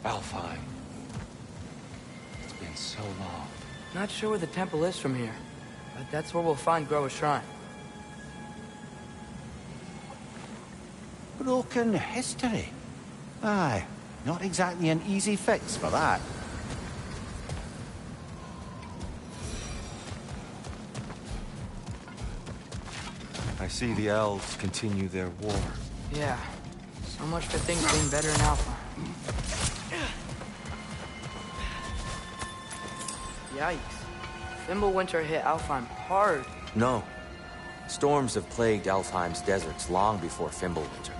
Alfheim. It's been so long. Not sure where the temple is from here, but that's where we'll find Groa's shrine. Broken history. Aye, not exactly an easy fix for that. I see the elves continue their war. Yeah, so much for things being better in Alpha. Yikes. Fimbulwinter hit Alfheim hard. No. Storms have plagued Alfheim's deserts long before Fimbulwinter.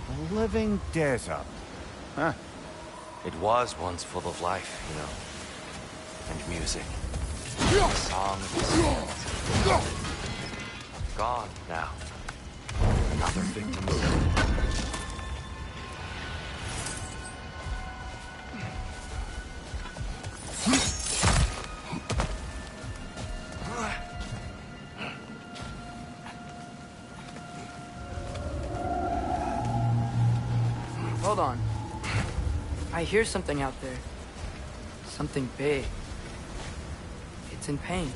A living desert. Huh. It was once full of life, you know. And music. The song of the sands. Gone now. Another victim of the war. Hold on. I hear something out there. Something big. It's in pain.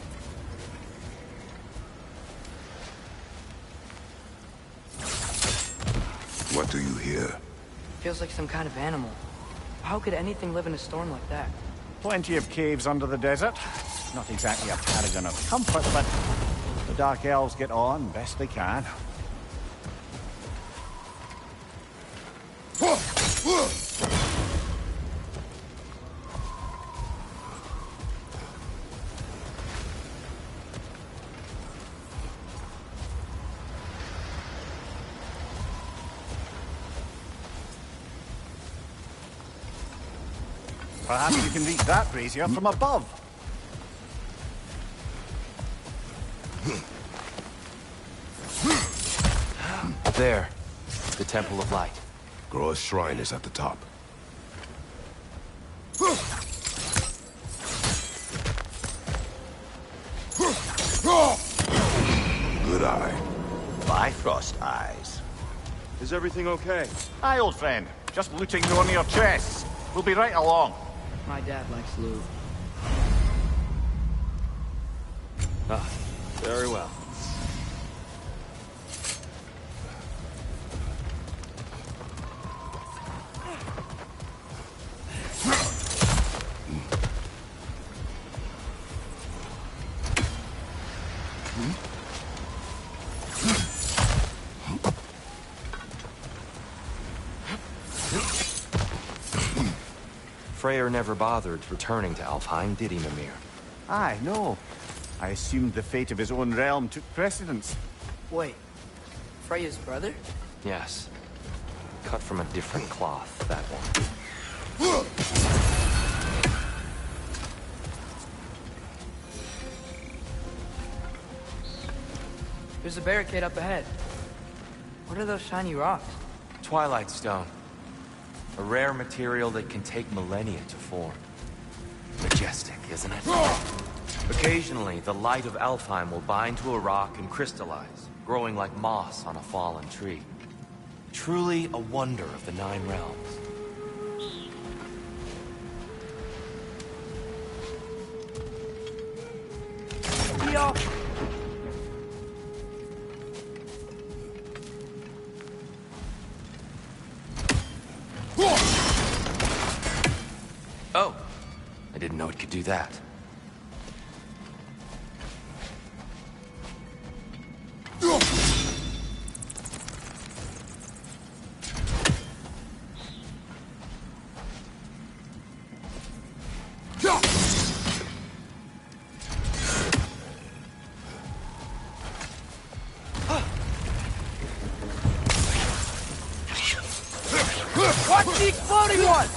What do you hear? Feels like some kind of animal. How could anything live in a storm like that? Plenty of caves under the desert. Not exactly a paragon of comfort, but the Dark Elves get on best they can. Perhaps you can reach that brazier from above. There. The Temple of Light. Groa's shrine is at the top. Good eye. Bifrost eyes. Is everything okay? Aye, old friend. Just looting one of your chests. We'll be right along. My dad likes loot. Ah, very well. Freyr never bothered returning to Alfheim, did he, Mimir? Aye, no. I assumed the fate of his own realm took precedence. Wait. Freya's brother? Yes. Cut from a different cloth, that one. There's a barricade up ahead. What are those shiny rocks? Twilight Stone. A rare material that can take millennia to form. Majestic, isn't it? Occasionally, the light of Alfheim will bind to a rock and crystallize, growing like moss on a fallen tree. Truly a wonder of the Nine Realms. Yo! Oh, I didn't know it could do that. Watch the exploding one!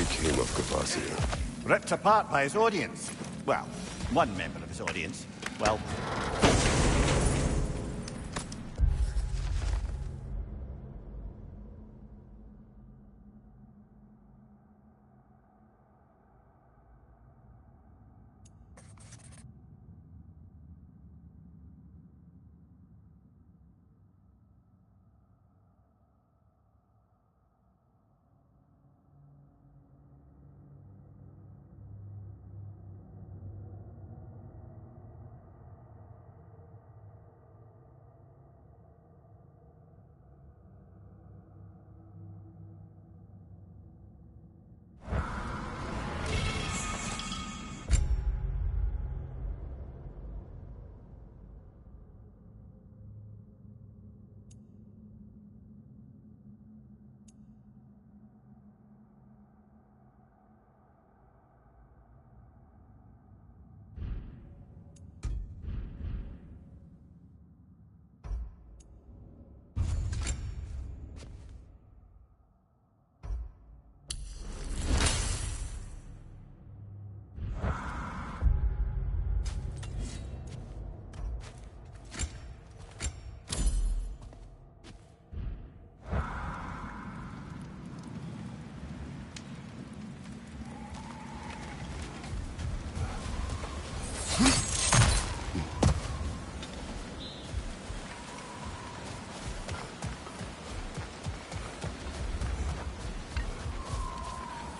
became of Kvasir? Ripped apart by his audience. Well, one member of his audience. Well,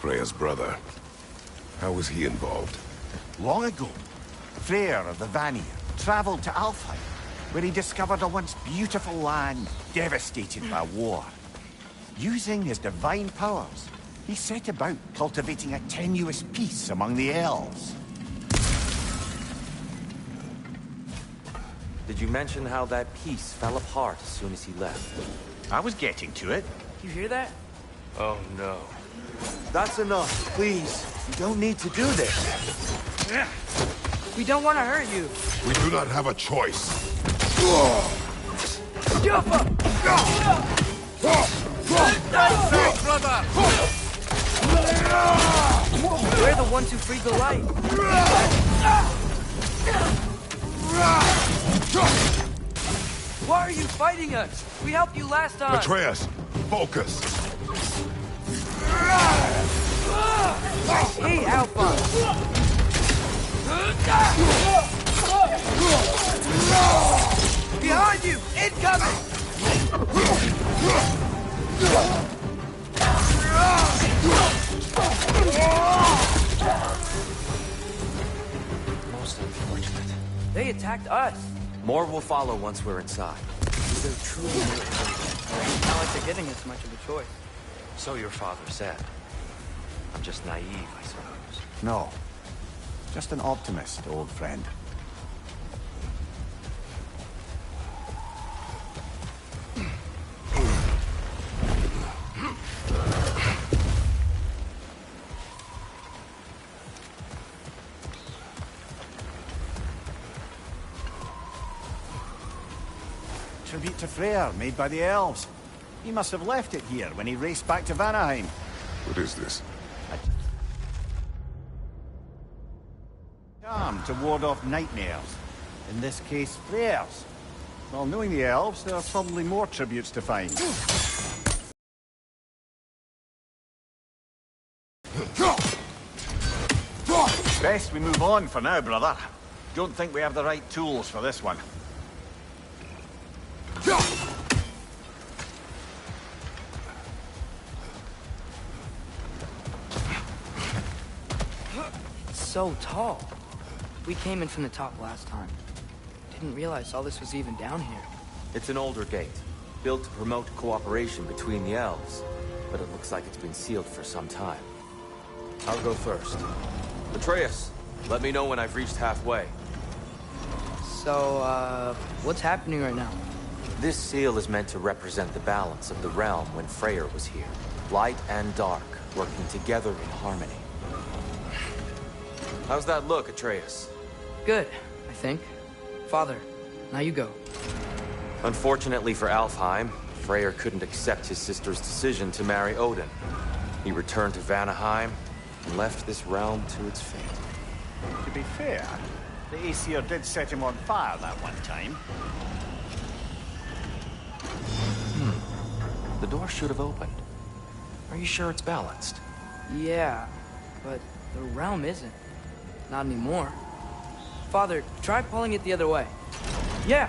Freya's brother. How was he involved? long ago, Freyr of the Vanir traveled to Alfheim, where he discovered a once beautiful land devastated by war. Using his divine powers, he set about cultivating a tenuous peace among the elves. Did you mention how that piece fell apart as soon as he left? I was getting to it. You hear that? Oh no. That's enough, please. You don't need to do this. We don't want to hurt you. We do not have a choice. We're the ones who freed the light. Why are you fighting us? We helped you last time. Atreus, focus. Hey, Alpha. Behind you! Incoming! Most unfortunate. They attacked us. More will follow once we're inside. They're truly not like they're giving us much of a choice. So your father said. I'm just naive, I suppose. No. Just an optimist, old friend. Tribute to Freyr, made by the elves. He must have left it here when he raced back to Vanaheim. What is this? Charm to ward off nightmares. In this case, Freyr's. Well, knowing the elves, there are probably more tributes to find. Best we move on for now, brother. Don't think we have the right tools for this one. It's so tall. We came in from the top last time. Didn't realize all this was even down here. It's an older gate, built to promote cooperation between the elves, but it looks like it's been sealed for some time. I'll go first. Atreus, let me know when I've reached halfway. So, what's happening right now? This seal is meant to represent the balance of the realm when Freyr was here. Light and dark, working together in harmony. How's that look, Atreus? Good, I think. Father, now you go. Unfortunately for Alfheim, Freyr couldn't accept his sister's decision to marry Odin. He returned to Vanaheim and left this realm to its fate. To be fair, the Aesir did set him on fire that one time. The door should have opened. Are you sure it's balanced? Yeah, but the realm isn't. Not anymore. Father, try pulling it the other way. Yeah!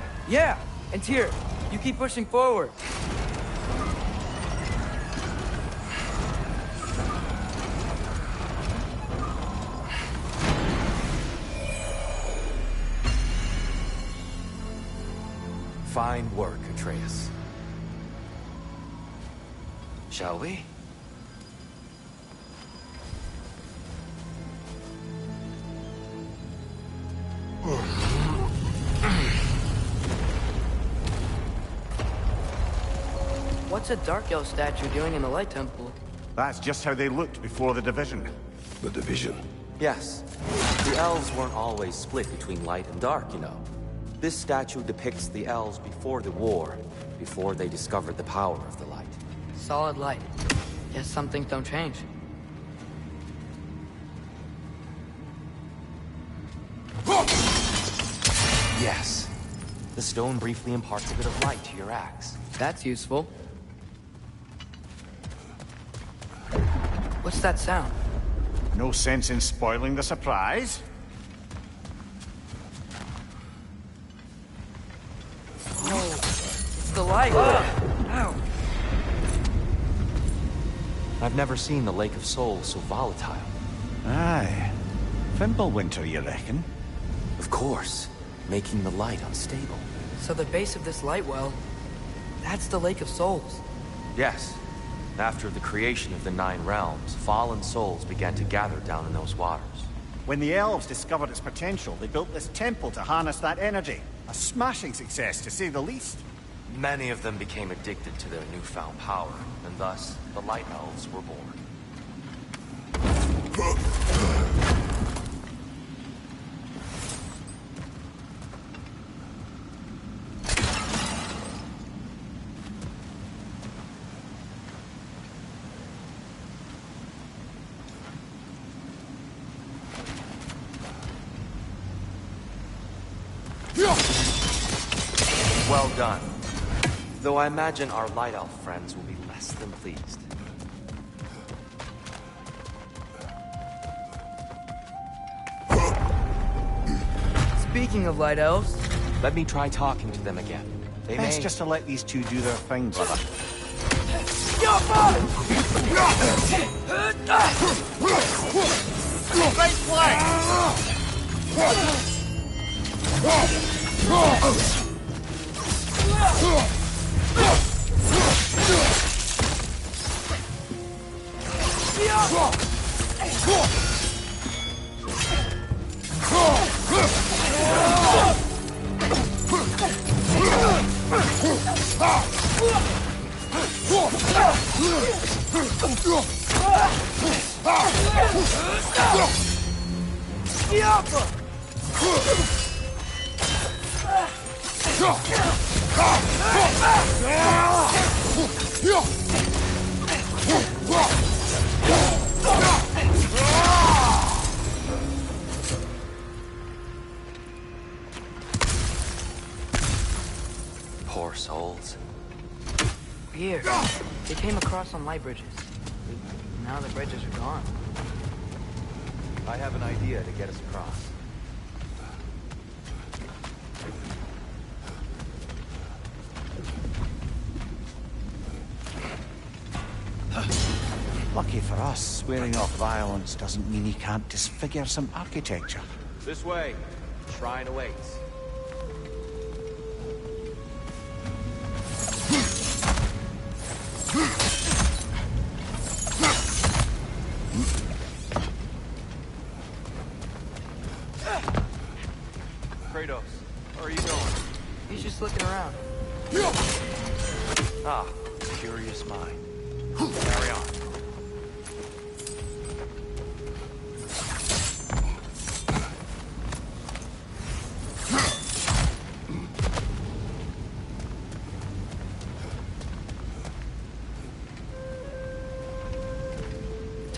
And Tyr, you keep pushing forward. Fine work, Atreus. Shall we? What's a Dark Elf statue doing in the Light Temple? That's just how they looked before the division. The division. Yes. The elves weren't always split between light and dark, you know. This statue depicts the elves before the war, before they discovered the power of the light. Solid light. Guess some things don't change. Yes. The stone briefly imparts a bit of light to your axe. That's useful. What's that sound? No sense in spoiling the surprise. Oh, it's the light. Ow. I've never seen the Lake of Souls so volatile. Aye. Fimbulwinter, you reckon? Of course, making the light unstable. So the base of this light well, that's the Lake of Souls. Yes. After the creation of the Nine Realms, fallen souls began to gather down in those waters. When the elves discovered its potential, they built this temple to harness that energy. A smashing success, to say the least. Many of them became addicted to their newfound power, and thus, the Light Elves were born. Well done. Though I imagine our Light Elf friends will be less than pleased. Speaking of Light Elves, Let me try talking to them again. They Best may... just to let these two do their thing, brother. Great Poor souls. weird. They came across some light bridges. Now the bridges are gone. I have an idea to get us across. Lucky for us, swearing off violence doesn't mean he can't disfigure some architecture. This way. Shrine awaits. Kratos, where are you going? He's just looking around. Ah, curious mind. Carry on.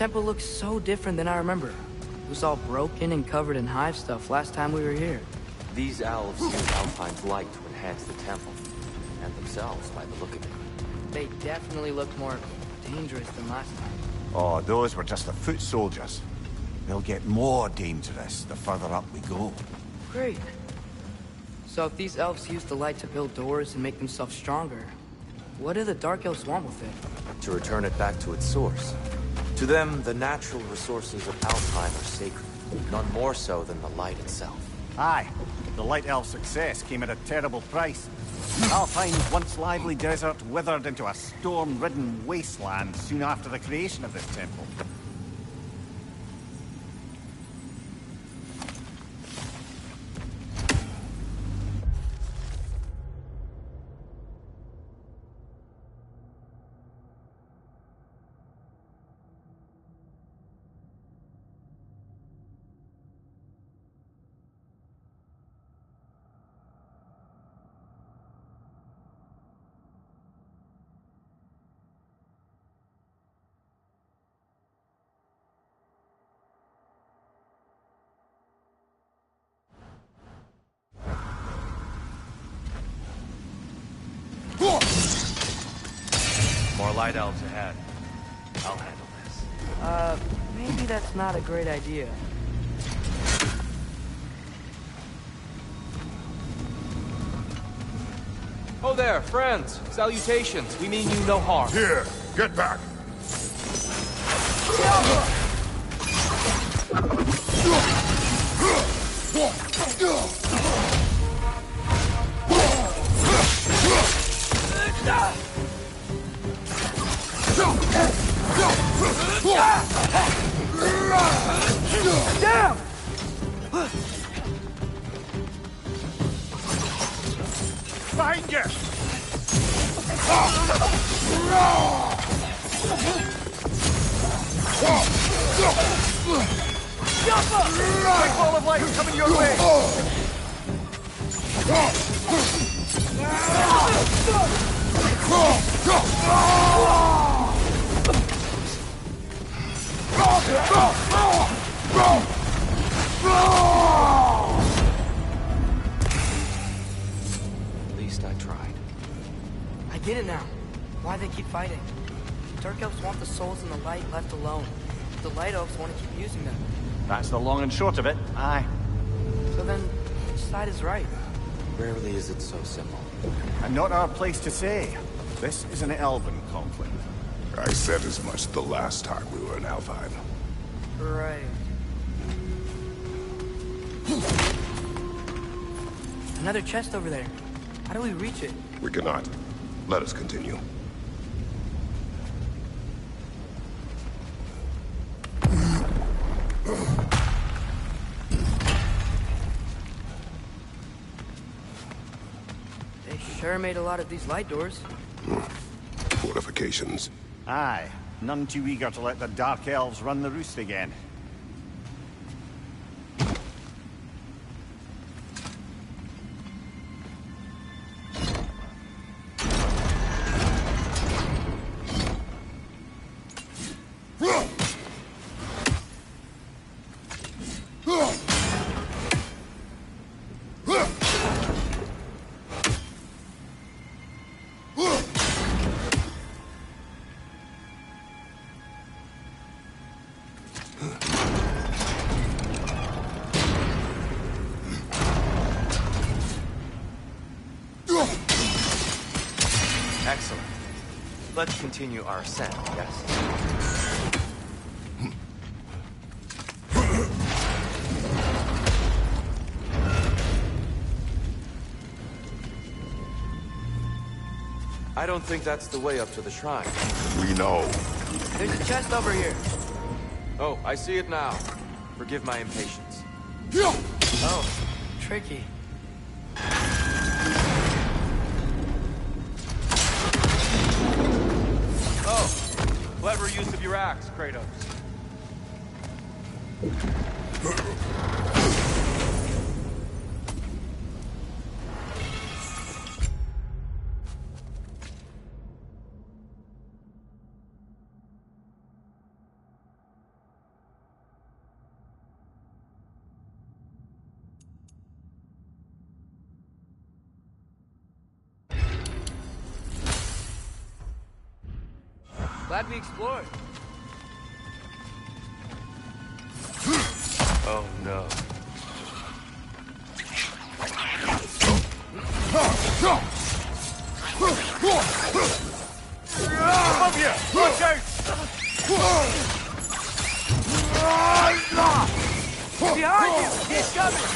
temple looks so different than I remember. It was all broken and covered in hive stuff last time we were here. These elves use Alpine's light to enhance the temple, and themselves by the look of it. They definitely look more dangerous than last time. Oh, those were just the foot soldiers. They'll get more dangerous the further up we go. Great. So if these elves use the light to build doors and make themselves stronger, what do the Dark Elves want with it? To return it back to its source. To them, the natural resources of Alpine are sacred, none more so than the light itself. Aye, the Light Elf success came at a terrible price. Alpine's once lively desert withered into a storm-ridden wasteland soon after the creation of this temple. More light elves ahead. I'll handle this. Maybe that's not a great idea. Oh there, friends! Salutations! We mean you no harm. Here, get back! Damn! Behind you! Quick ball of light coming your way! At least I tried. I get it now. Why they keep fighting. Dark Elves want the souls and the light left alone. The Light Elves want to keep using them. That's the long and short of it. Aye. So then, which side is right? Rarely is it so simple. And not our place to say. This is an elven conflict. I said as much the last time we were in Alfheim. Right. Another chest over there. How do we reach it? We cannot. Let us continue. They sure made a lot of these light doors. Fortifications. Aye. None too eager to let the Dark Elves run the roost again. Excellent. Let's continue our ascent, yes? I don't think that's the way up to the shrine. We know. There's a chest over here. Oh, I see it now. Forgive my impatience. Oh, tricky. Oh, clever use of your axe, Kratos. Glad we explored. Oh no. Above you! Watch out! Behind you! He's coming!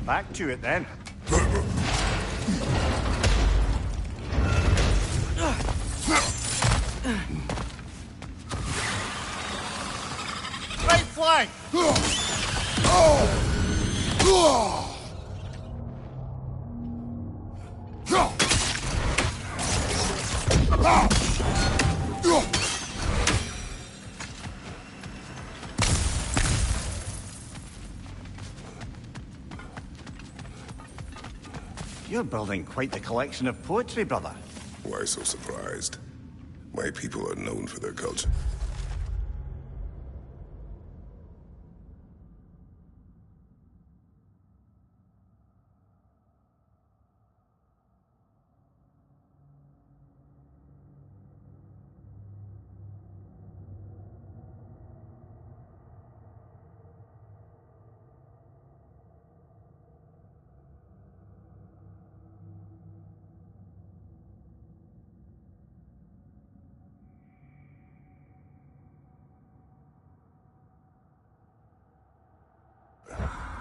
Back to it then. Right flank! You're building quite the collection of poetry, brother. Why so surprised? My people are known for their culture.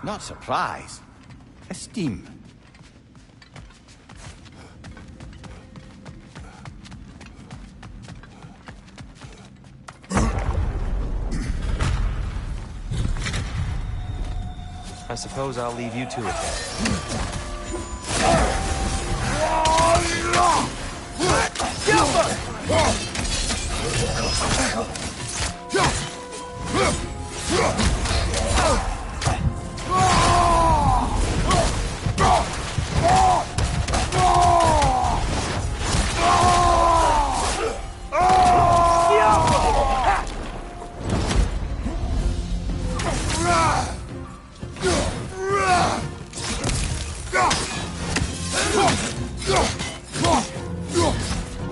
Not surprise. Esteem. I suppose I'll leave you to it then.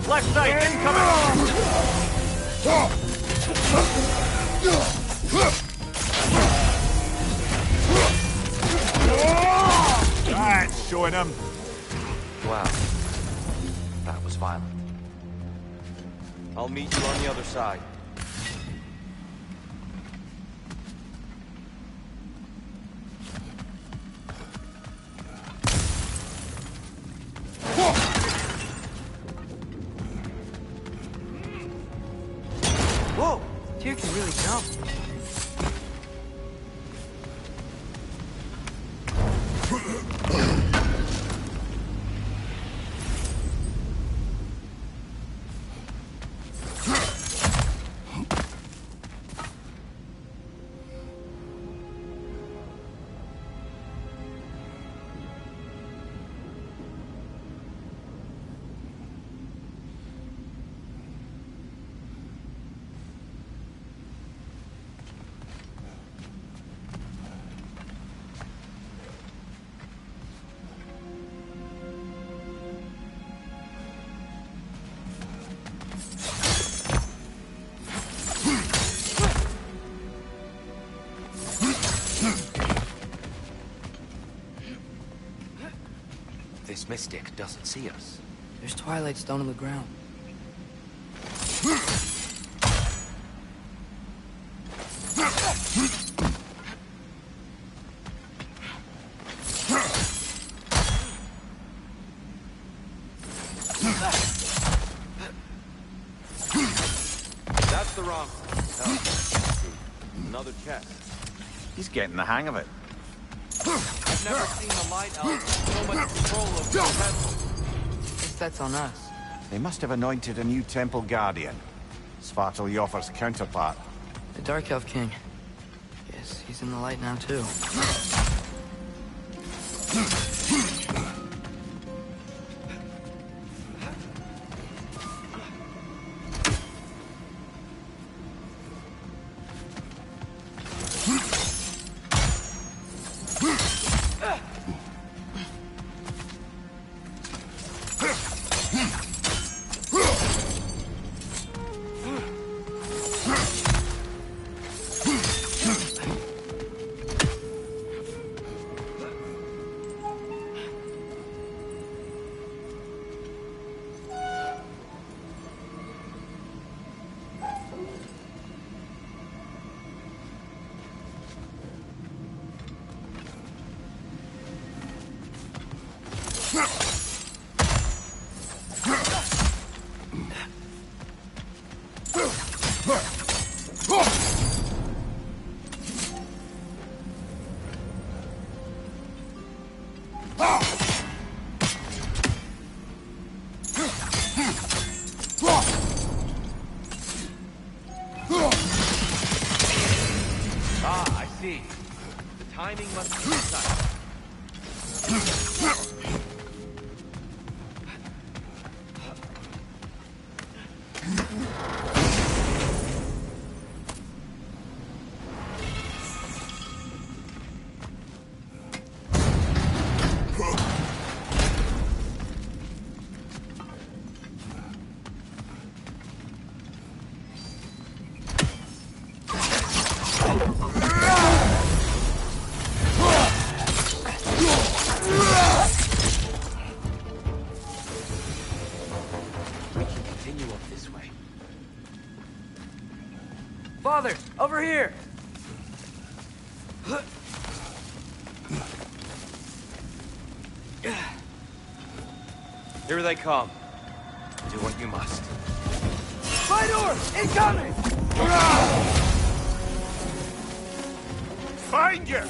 Left side incoming! That's showing him. Wow. That was violent. I'll meet you on the other side. Whoa! Tyr can really jump. This mystic doesn't see us. There's Twilight Stone on the ground. That's the wrong. Another chest. He's getting the hang of it. I've never seen the light elf with so much control over the temple. Guess that's on us. They must have anointed a new temple guardian. Svartaljofar's counterpart. The Dark Elf King. Guess he's in the light now, too. Ah, I see. The timing must be precise. We can continue up this way. Father, over here! Here they come. Do what you must. Fedor! Incoming! Find you!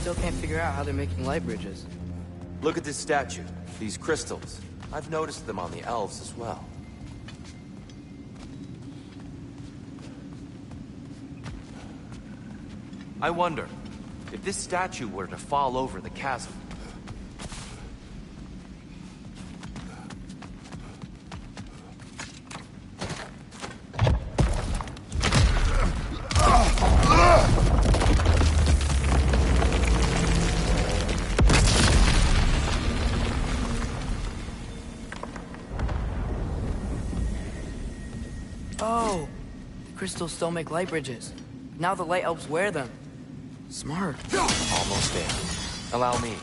Still can't figure out how they're making light bridges. Look at this statue. These crystals. I've noticed them on the elves as well. I wonder, if this statue were to fall over the chasm, Oh! Crystals still make light bridges. Now the light elves wear them. Smart. almost there. Allow me.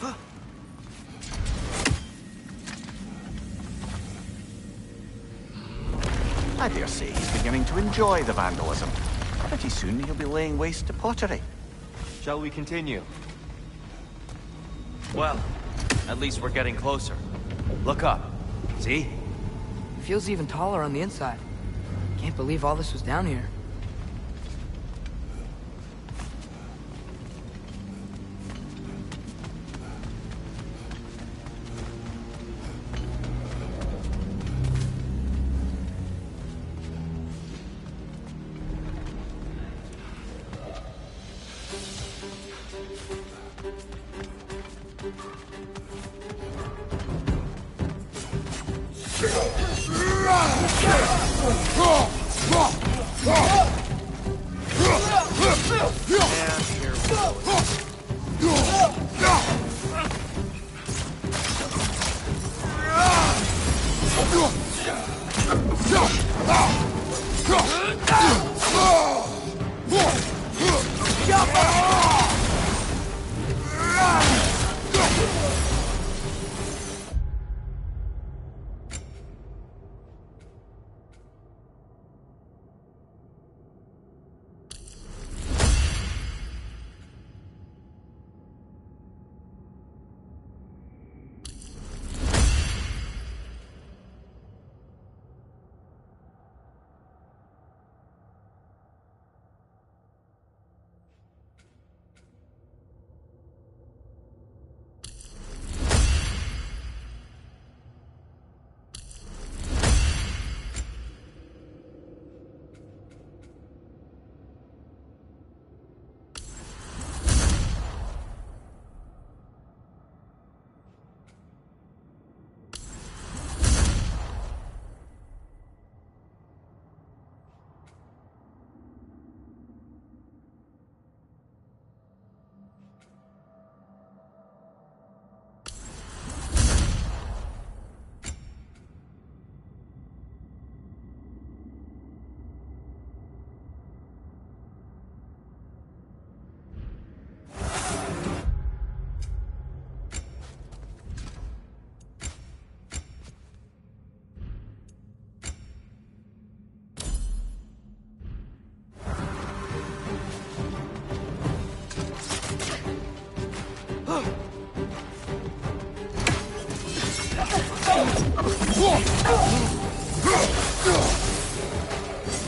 I dare say he's beginning to enjoy the vandalism. Pretty soon he'll be laying waste to pottery. Shall we continue? Well, at least we're getting closer. Look up. See? Feels even taller on the inside. Can't believe all this was down here.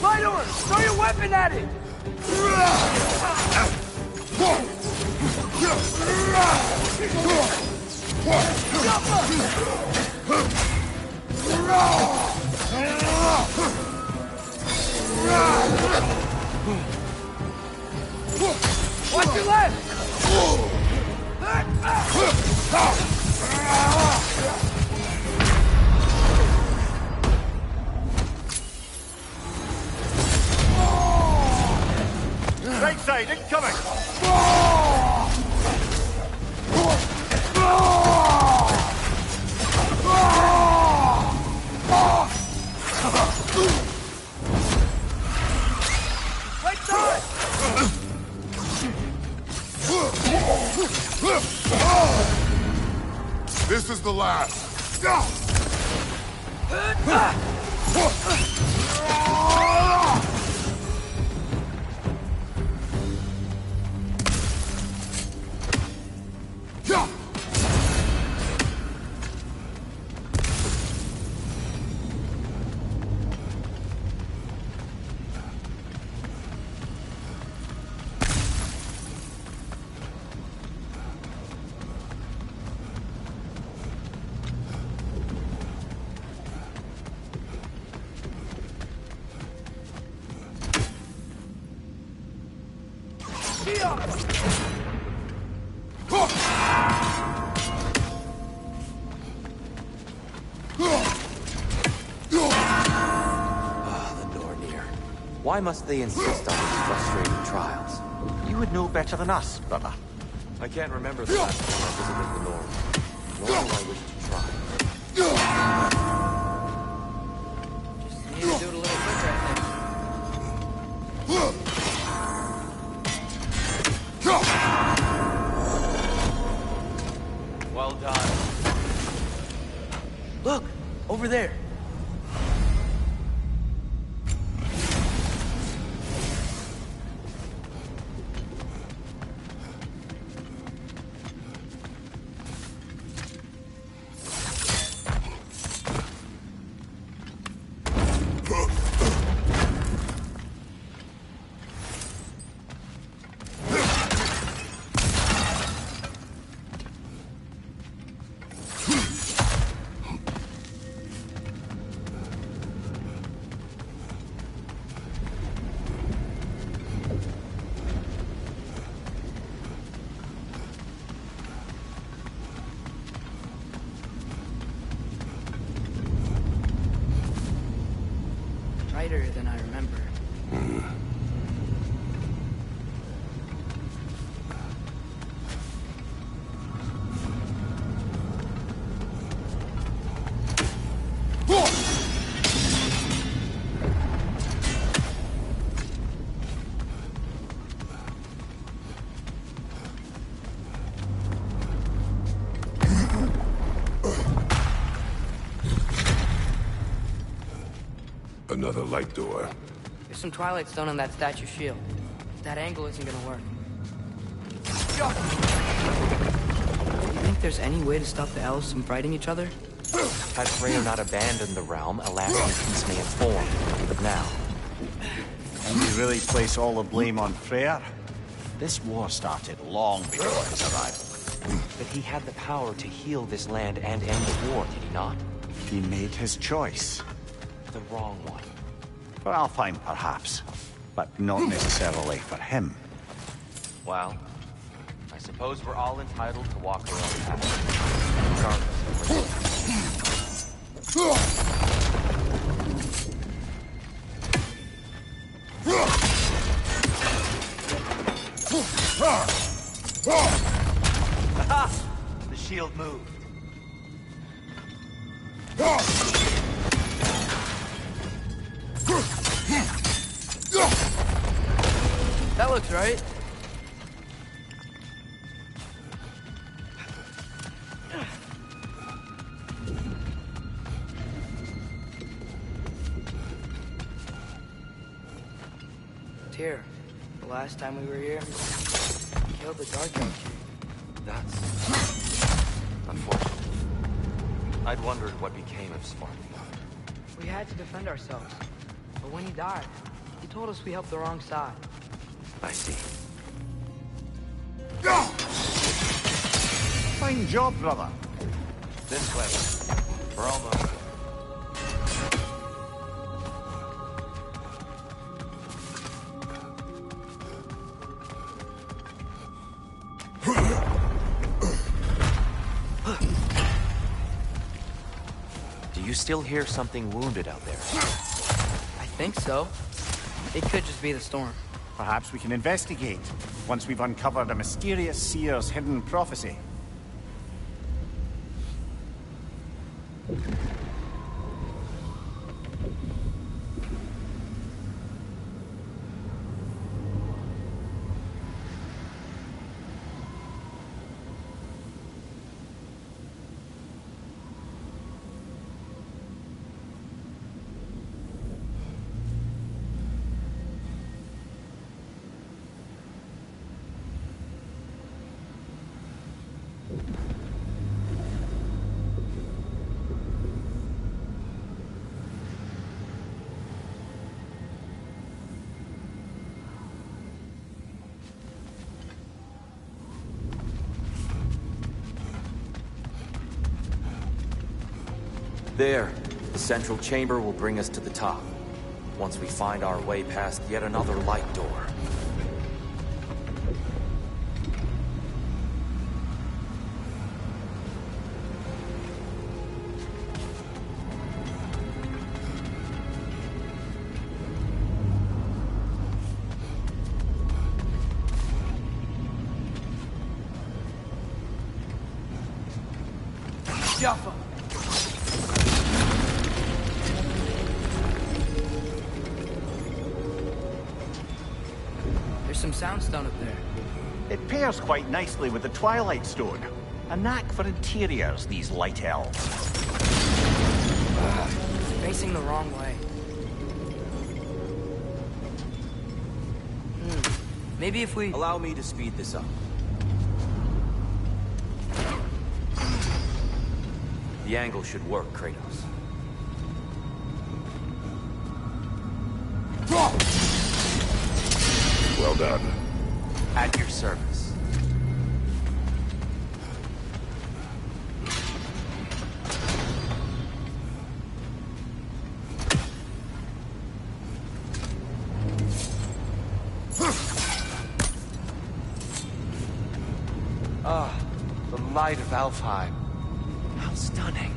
Fedor, throw your weapon at it! Watch your left! Right side, incoming! Right side! This is the last. Why must they insist on these frustrating trials? You would know better than us, brother. I can't remember the last time I visited the North, nor do I wish to try. Just need to do it a little quicker, I think. Well done. Look, over there. Brighter than I remember. Another light door. There's some Twilight Stone on that statue shield. That angle isn't gonna work. You think there's any way to stop the elves from fighting each other? Had Freya not abandoned the realm, a lasting peace may have formed. But now, And you really place all the blame on Freyr? This war started long before his arrival. but he had the power to heal this land and end the war, did he not? He made his choice. The wrong one. For Alfheim, perhaps. But not necessarily for him. Well, I suppose we're all entitled to walk our own path, regardless of Aha! The shield moved. That looks right. Tyr, the last time we were here, we killed the Dark Elf. That's unfortunate. I'd wondered what became of Sparky. We had to defend ourselves. But when he died, he told us we helped the wrong side. I see. Fine job, brother. This way. We're almost. Do you still hear something wounded out there? I think so. It could just be the storm. Perhaps we can investigate, once we've uncovered a mysterious seer's hidden prophecy. There. The central chamber will bring us to the top. Once we find our way past yet another light door. Jaffa! There's some soundstone up there. It pairs quite nicely with the Twilight Stone. A knack for interiors, these light elves. Facing the wrong way. Maybe if we... Allow me to speed this up. The angle should work, Kratos. Well done. At your service. Ah, the light of Alfheim. How stunning.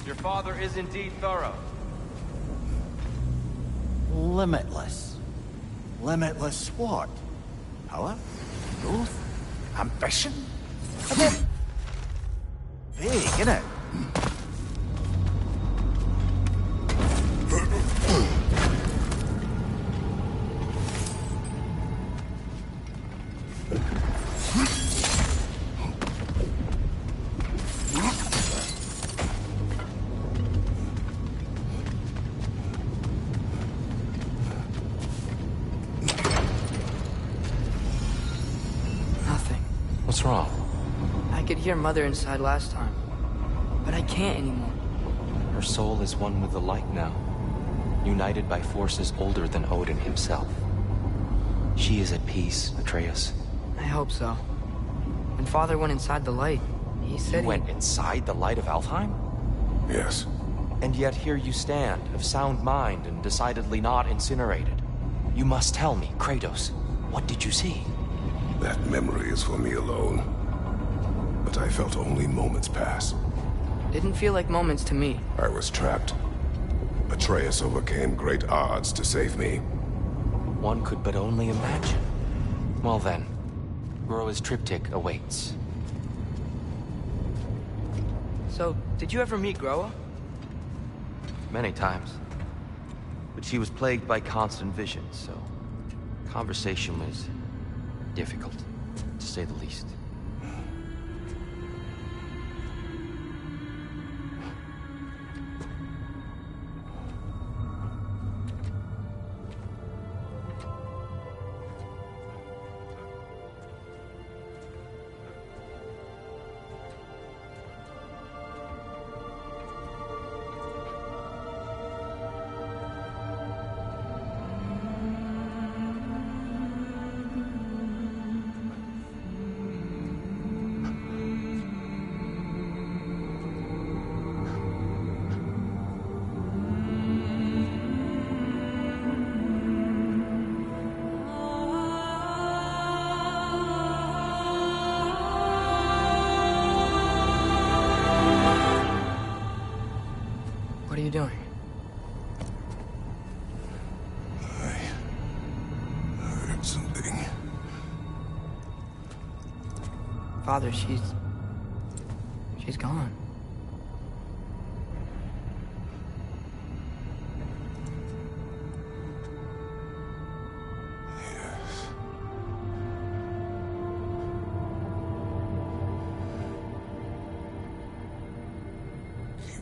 Your father is indeed thorough. Limitless. Limitless what? Power? Growth? Ambition? A bit vague, innit? Nothing. What's wrong? I could hear Mother inside last time. But I can't anymore. Her soul is one with the light now, united by forces older than Odin himself. She is at peace, Atreus. I hope so. When Father went inside the light, he said You went inside the light of Alfheim? Yes. And yet here you stand, of sound mind and decidedly not incinerated. You must tell me, Kratos, what did you see? That memory is for me alone. But I felt only moments pass. Didn't feel like moments to me. I was trapped. Atreus overcame great odds to save me. One could but only imagine. Well then, Groa's triptych awaits. So, did you ever meet Groa? Many times. But she was plagued by constant visions, so conversation was difficult, to say the least. Father, she's gone.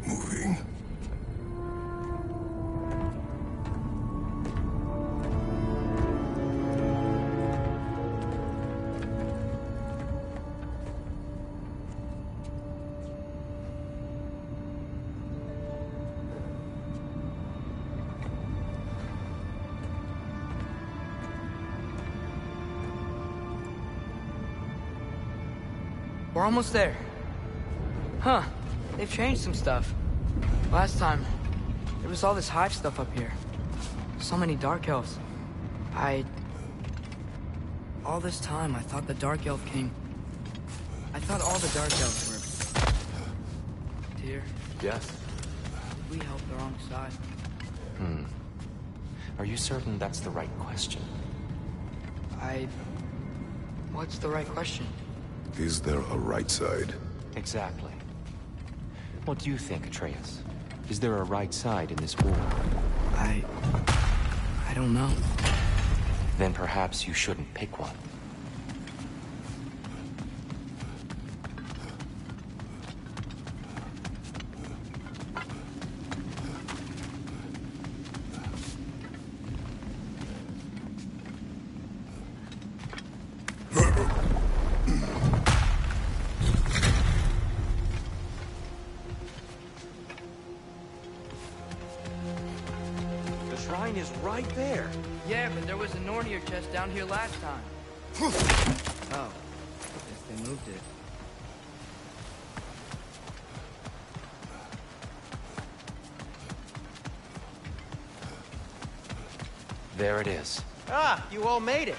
Moving. We're almost there. Huh. They've changed some stuff. Last time, there was all this hive stuff up here. So many Dark Elves. All this time, I thought the Dark Elf King... I thought all the Dark Elves were... Dear, Yes? did we help the wrong side? Are you certain that's the right question? What's the right question? Is there a right side? Exactly. What do you think, Atreus? Is there a right side in this war? I don't know. Then perhaps you shouldn't pick one. The shrine is right there. Yeah, but there was a Nornir chest down here last time. Oh. Guess they moved it. There it is. Ah, you all made it.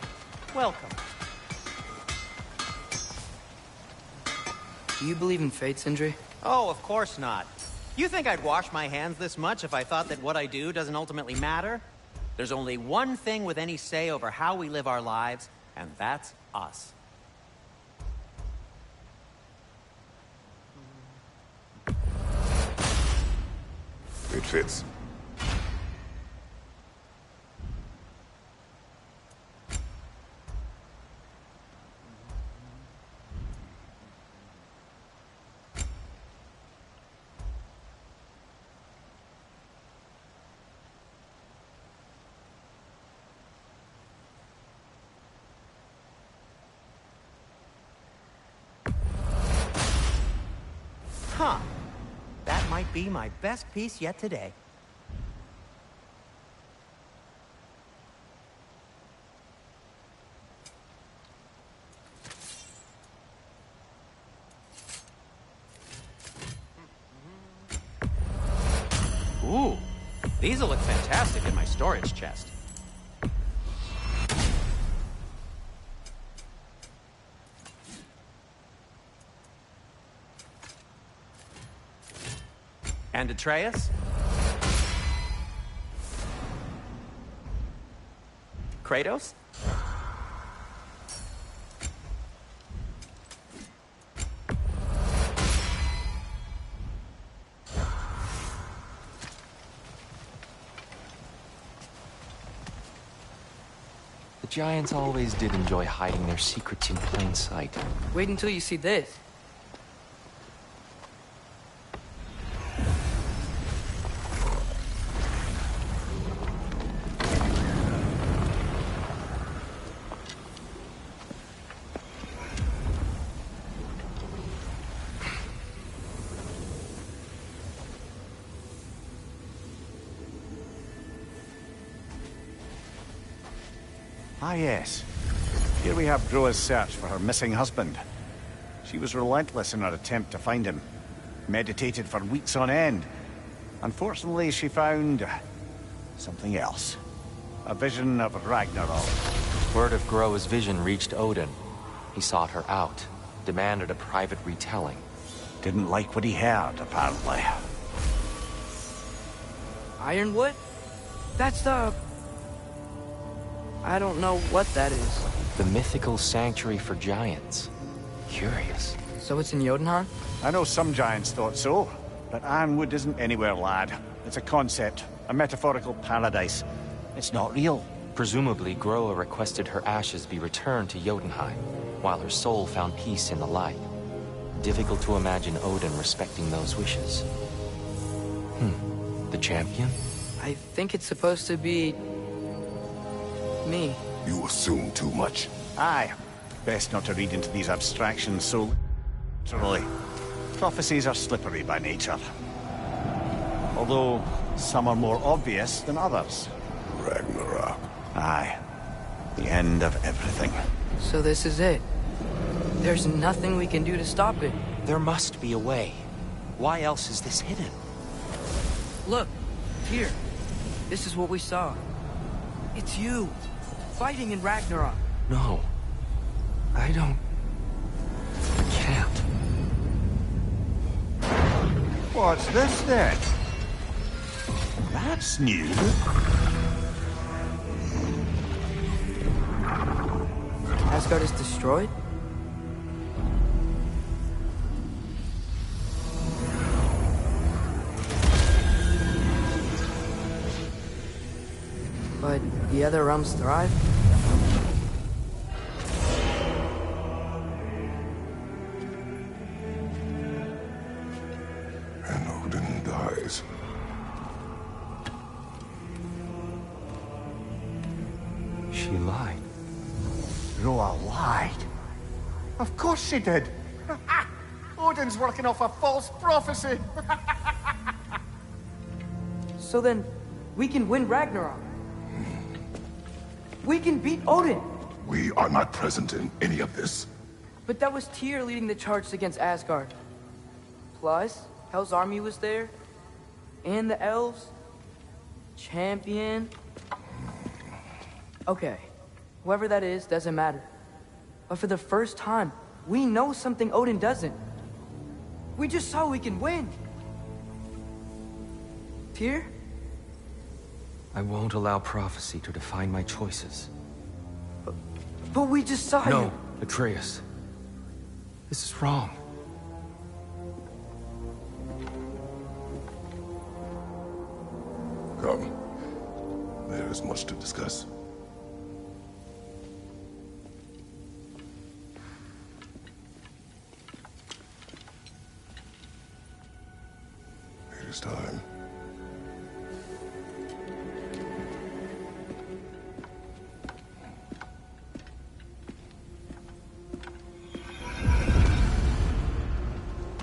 Welcome. Do you believe in fate, Sindri? Oh, of course not. You think I'd wash my hands this much if I thought that what I do doesn't ultimately matter? There's only one thing with any say over how we live our lives, and that's us. It fits. Huh. That might be my best piece yet today. Ooh, these will look fantastic in my storage chest. And Atreus? Kratos? The Giants always did enjoy hiding their secrets in plain sight. Wait until you see this. Ah, yes. Here we have Groa's search for her missing husband. She was relentless in her attempt to find him. Meditated for weeks on end. Unfortunately, she found... something else. A vision of Ragnarok. Word of Groa's vision reached Odin. He sought her out, demanded a private retelling. Didn't like what he heard, apparently. Ironwood? That's the... I don't know what that is. The mythical sanctuary for giants. Curious. So it's in Jotunheim? I know some giants thought so, but Ironwood isn't anywhere, lad. It's a concept, a metaphorical paradise. It's not real. Presumably, Groa requested her ashes be returned to Jotunheim, while her soul found peace in the light. Difficult to imagine Odin respecting those wishes. The champion? I think it's supposed to be... me. You assume too much. Aye. Best not to read into these abstractions so literally. Prophecies are slippery by nature. Although, some are more obvious than others. Ragnarok. Aye. The end of everything. So this is it. There's nothing we can do to stop it. There must be a way. Why else is this hidden? Look, here. This is what we saw. It's you, fighting in Ragnarok. No. I don't... I can't. What's this then? That's new. Asgard is destroyed? But the other realms thrive? And Odin dies. She lied. Roa lied. Of course she did. Odin's working off a false prophecy. So then, we can win Ragnarok. We can beat Odin. We are not present in any of this. But that was Tyr leading the charge against Asgard. Plus, Hell's army was there. And the elves. Champion. Okay. Whoever that is, doesn't matter. But for the first time, we know something Odin doesn't. We just saw we can win. Tyr? I won't allow prophecy to define my choices. But we just saw you. No, Atreus. This is wrong. Come. There is much to discuss. It is time.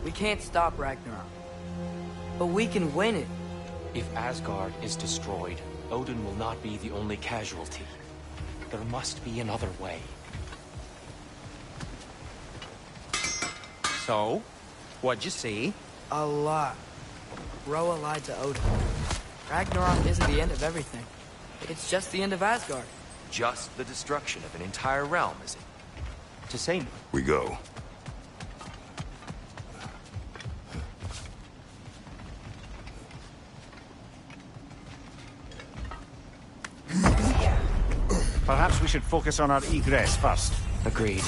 We can't stop Ragnarok. But we can win it. If Asgard is destroyed, Odin will not be the only casualty. There must be another way. So, what'd you see? A lot. Roa lied to Odin. Ragnarok isn't the end of everything. It's just the end of Asgard. Just the destruction of an entire realm, is it? To say... We go. Perhaps we should focus on our egress first. Agreed.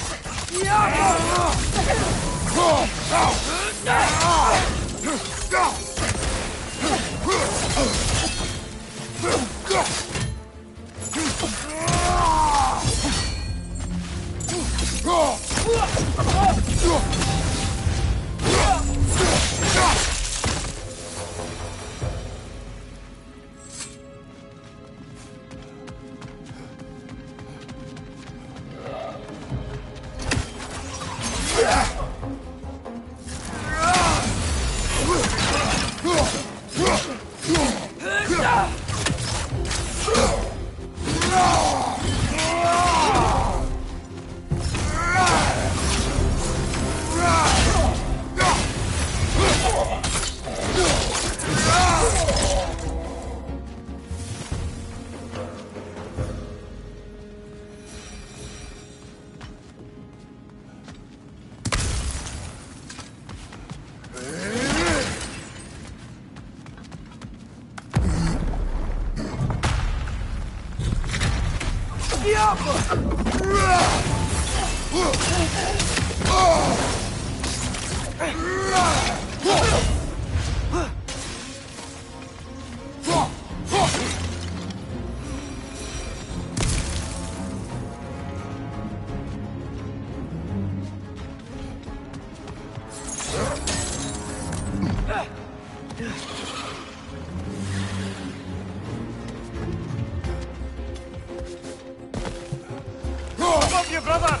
Above you, brother!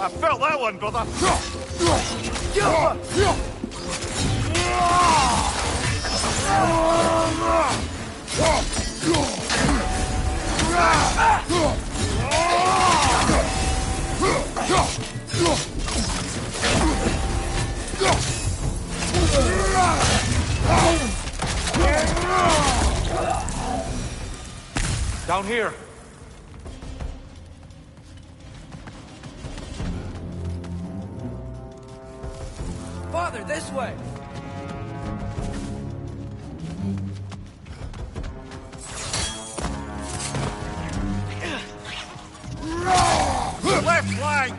I felt that one, brother! Down here! Father, this way! Left flank!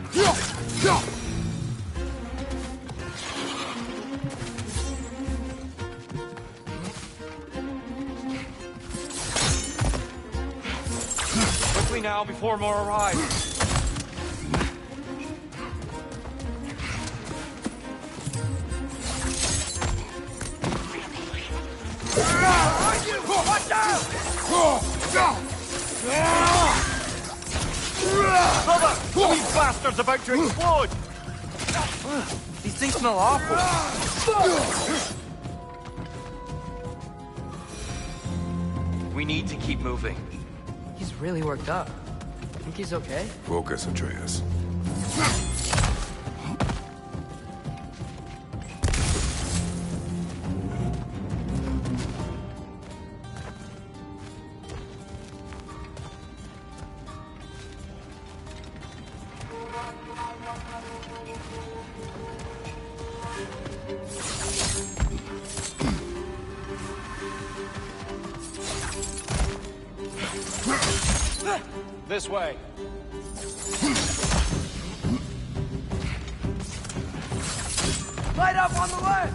Quickly now, before more arrive. Watch out! Brother! These bastards about to explode! These things smell awful. We need to keep moving. He's really worked up. Think he's okay? Focus, Atreus. This way. Light up on the left!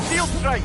Steel strike!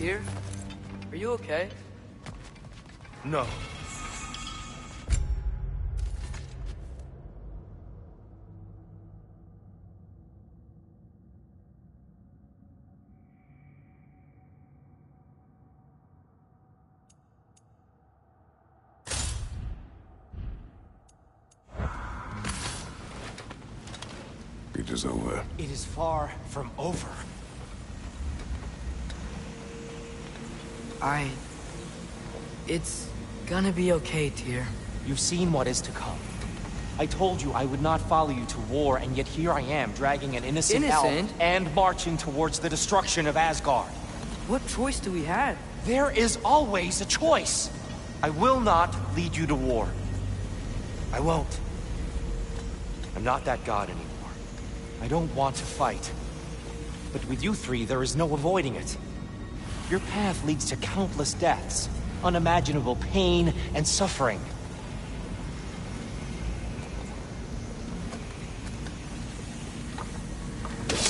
Tyr? Are you okay? No. It is over. It is far from over. It's gonna be okay, Tyr. You've seen what is to come. I told you I would not follow you to war, and yet here I am, dragging an innocent elf and marching towards the destruction of Asgard. What choice do we have? There is always a choice. I will not lead you to war. I won't. I'm not that god anymore. I don't want to fight. But with you three, there is no avoiding it. Your path leads to countless deaths, unimaginable pain and suffering.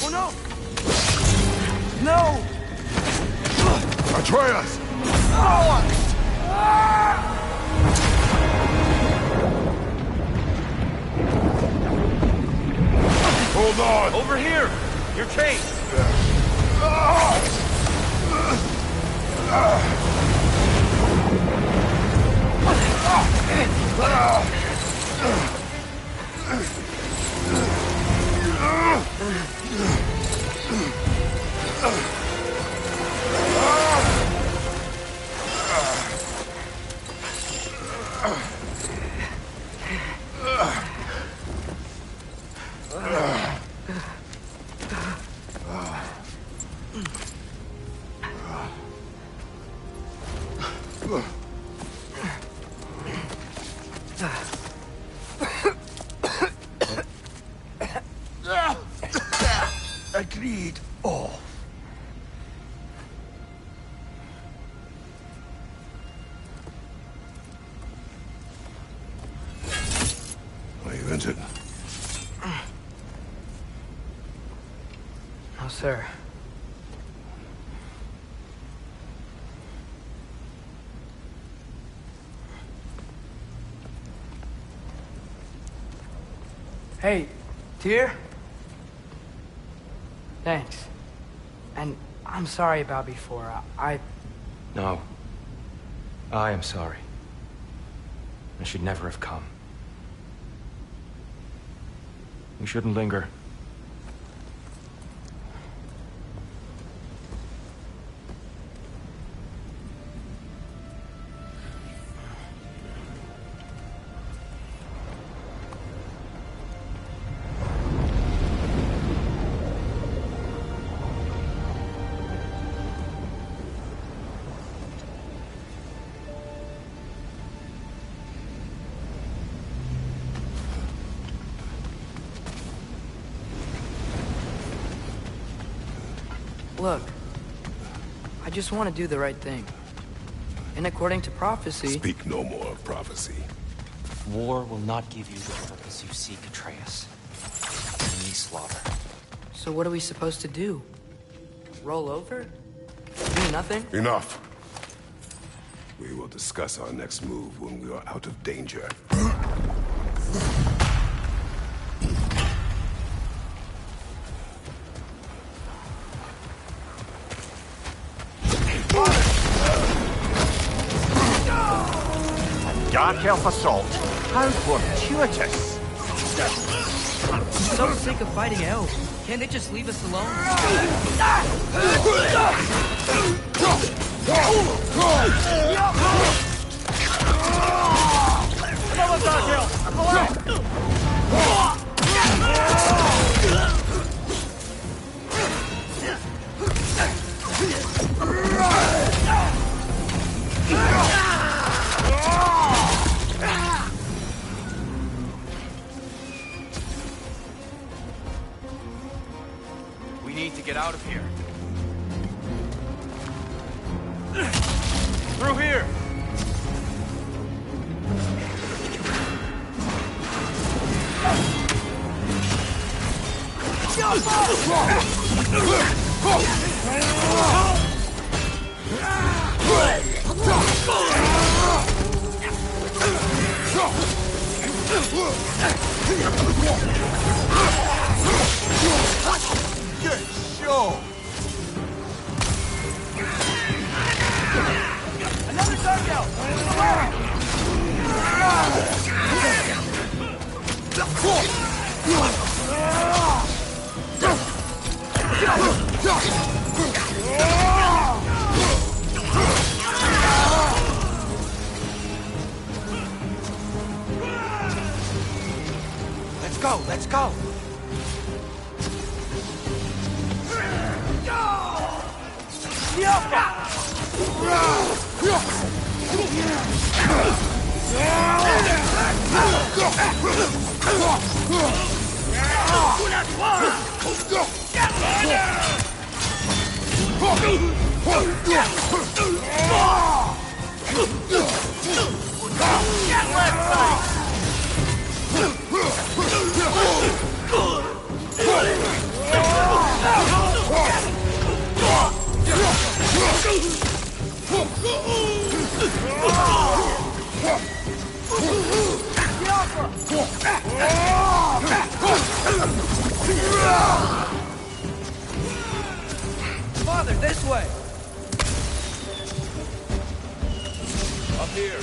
Oh no! No! Atreus! Hold on! Over here! You're chased! Agreed. Oh. Are you entered? No, sir. Hey, Tyr? Thanks. And I'm sorry about before. No. I am sorry. I should never have come. We shouldn't linger. Look, I just want to do the right thing. And according to prophecy... Speak no more of prophecy. War will not give you the purpose you seek, Atreus. Only slaughter. So what are we supposed to do? Roll over? Do nothing? Enough. We will discuss our next move when we are out of danger. Dark elf assault. How fortuitous. I'm so sick of fighting elves. Can't they just leave us alone? Come on, Dark elf! Come on! We need to get out of here. Through here! Good show! Another dark elf! Let's go, let's go! Father, this way! Up here.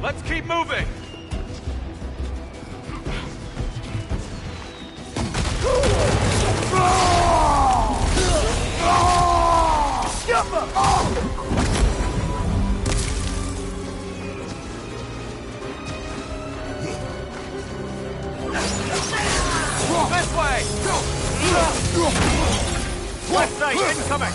Let's keep moving! This way! Left side incoming!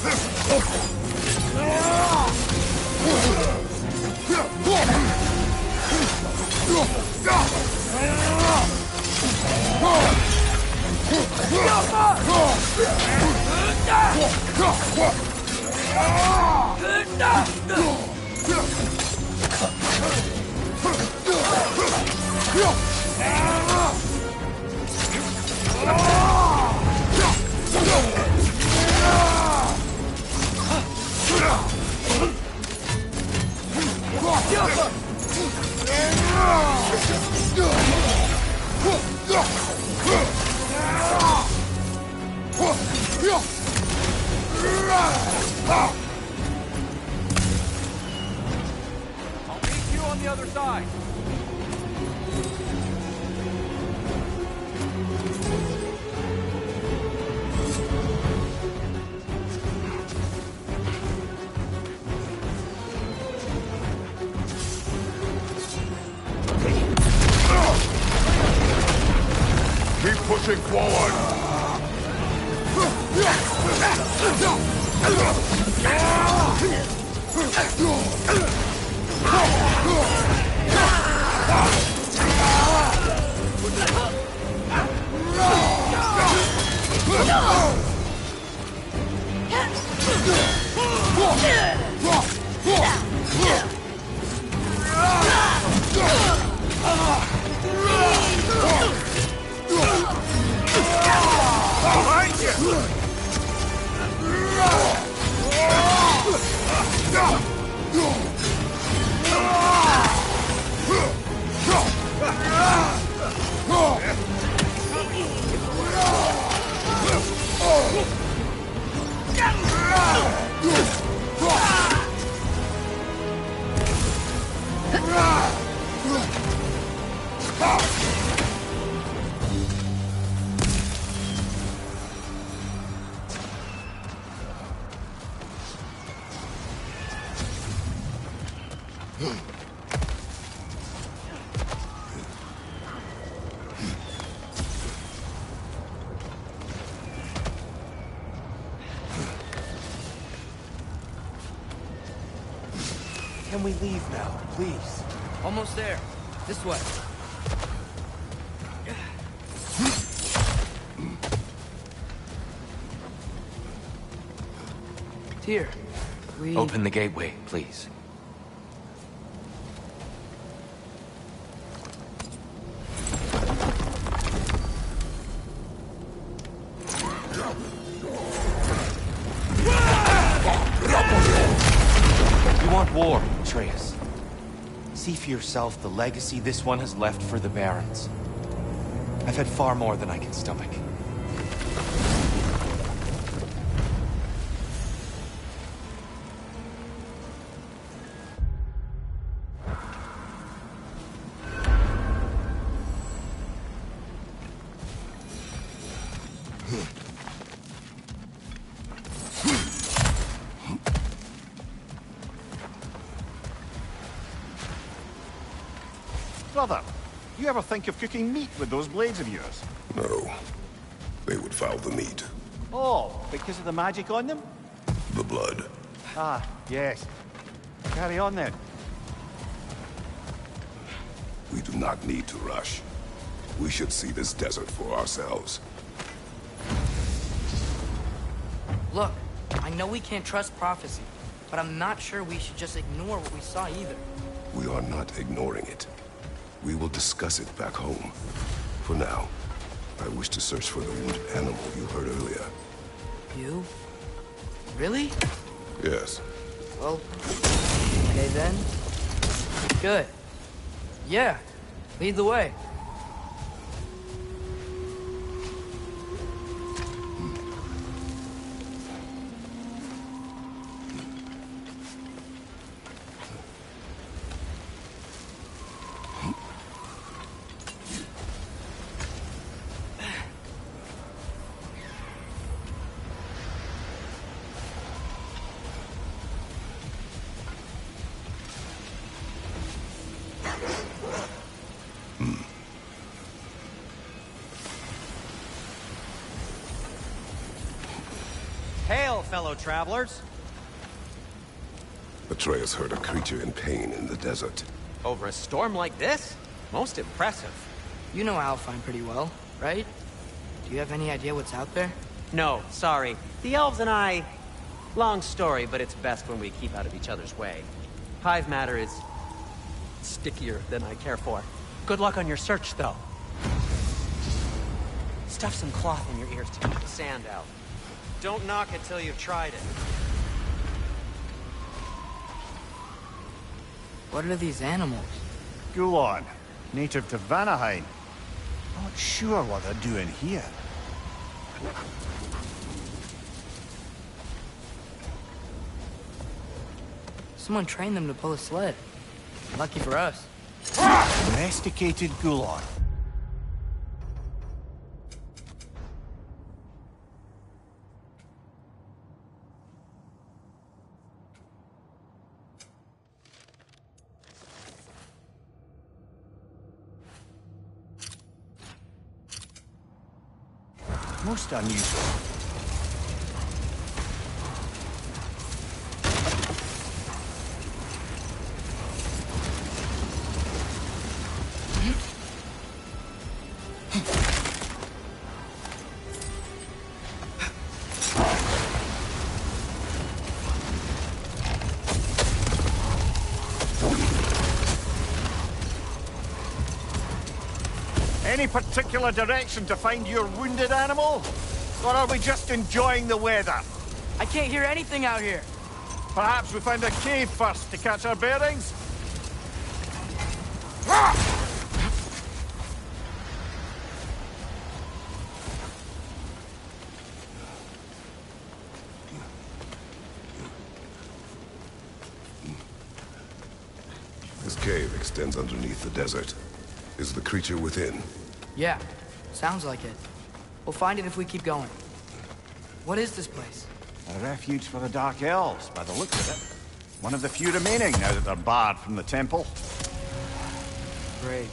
I'll meet you on the other side. Keep pushing forward! Behind you! Can we leave now, please? Almost there. This way. Tyr, we... Open the gateway, please. You want war, Atreus. See for yourself the legacy this one has left for the Barons. I've had far more than I can stomach. Brother, you ever think of cooking meat with those blades of yours? No. They would foul the meat. Oh, because of the magic on them? The blood. Ah, yes. Carry on then. We do not need to rush. We should see this desert for ourselves. Look, I know we can't trust prophecy, but I'm not sure we should just ignore what we saw either. We are not ignoring it. We will discuss it back home. For now, I wish to search for the wounded animal you heard earlier. You? Really? Yes. Well, okay then. Good. Yeah, lead the way. Hail, fellow travelers. Atreus heard a creature in pain in the desert. Over a storm like this? Most impressive. You know Alfheim pretty well, right? Do you have any idea what's out there? No, sorry. The elves and I... Long story, but it's best when we keep out of each other's way. Hive matter is... stickier than I care for. Good luck on your search, though. Stuff some cloth in your ears to keep the sand out. Don't knock it till you've tried it. What are these animals? Gulon, native to Vanaheim. Not sure what they're doing here. Someone trained them to pull a sled. Lucky for us. Domesticated Gulon. Most unusual. Any particular direction to find your wounded animal? Or are we just enjoying the weather? I can't hear anything out here. Perhaps we find a cave first to catch our bearings? This cave extends underneath the desert. Is the creature within? Yeah, sounds like it. We'll find it if we keep going. What is this place? A refuge for the Dark Elves, by the looks of it. One of the few remaining now that they're barred from the temple. Great.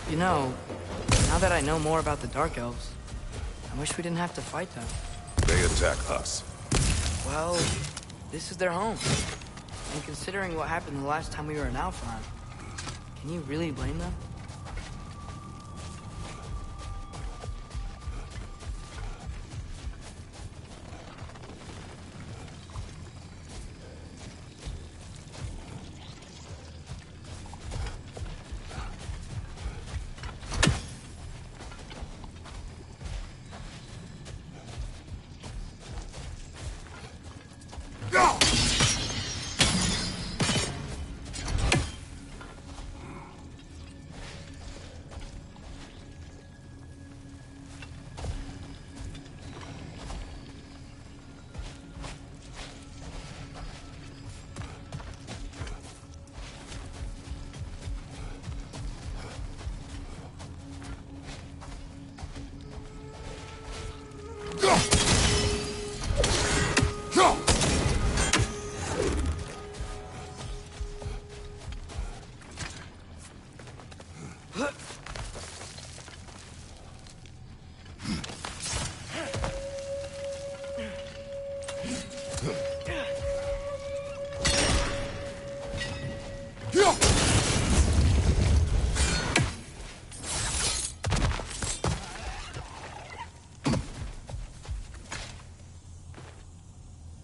You know, now that I know more about the Dark Elves, I wish we didn't have to fight them. They attack us. Well, this is their home. And considering what happened the last time we were in Alfheim, can you really blame them?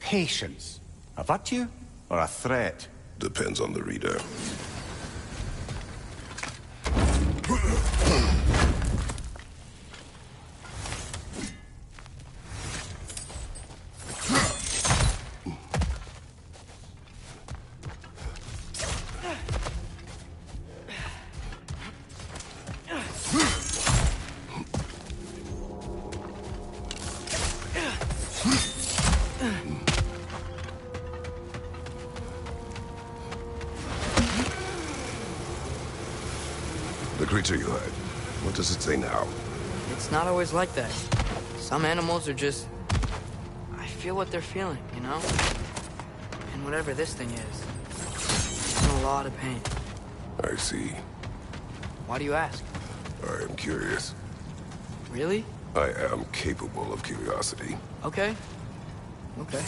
Patience. A virtue or a threat? Depends on the reader. The creature you had, what does it say now? It's not always like that. Some animals are just... I feel what they're feeling, you know? And whatever this thing is, it's in a lot of pain. I see. Why do you ask? I am curious. Really? I am capable of curiosity. Okay. Okay.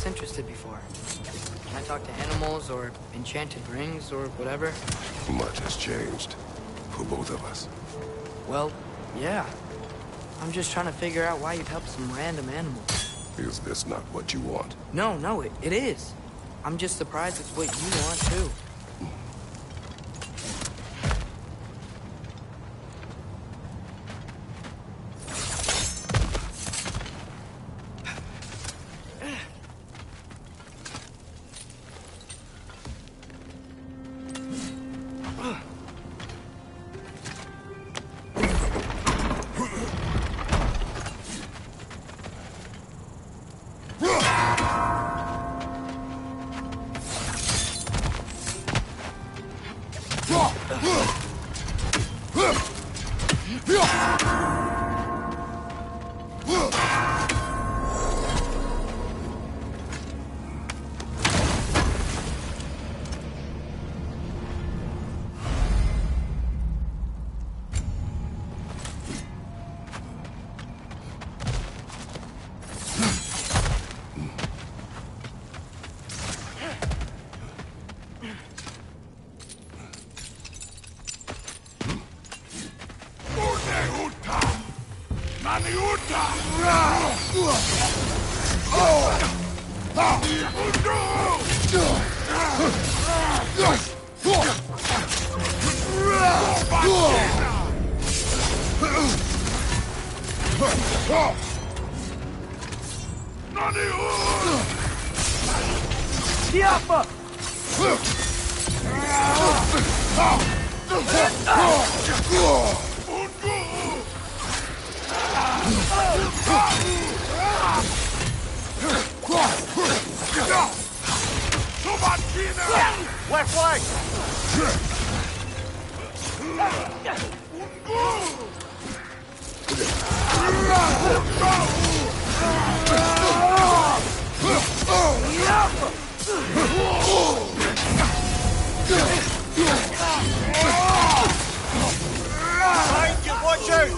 interested before. Can I talk to animals or enchanted rings or whatever? Much has changed. For both of us. Well, yeah. I'm just trying to figure out why you'd help some random animal. Is this not what you want? No, it is. I'm just surprised it's what you want, too. Left flank! Watch out!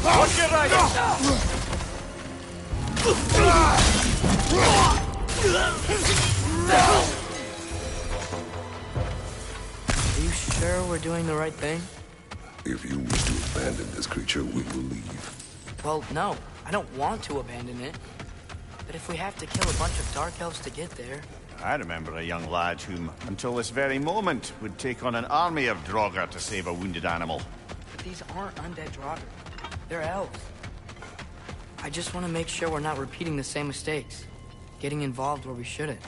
Watch your right! Are you sure we're doing the right thing? If you wish to abandon this creature, we will leave. Well, no. I don't want to abandon it. But if we have to kill a bunch of Dark Elves to get there... I remember a young lad whom, until this very moment, would take on an army of Draugr to save a wounded animal. But these aren't undead Draugr. They're elves. I just want to make sure we're not repeating the same mistakes. Getting involved where we shouldn't.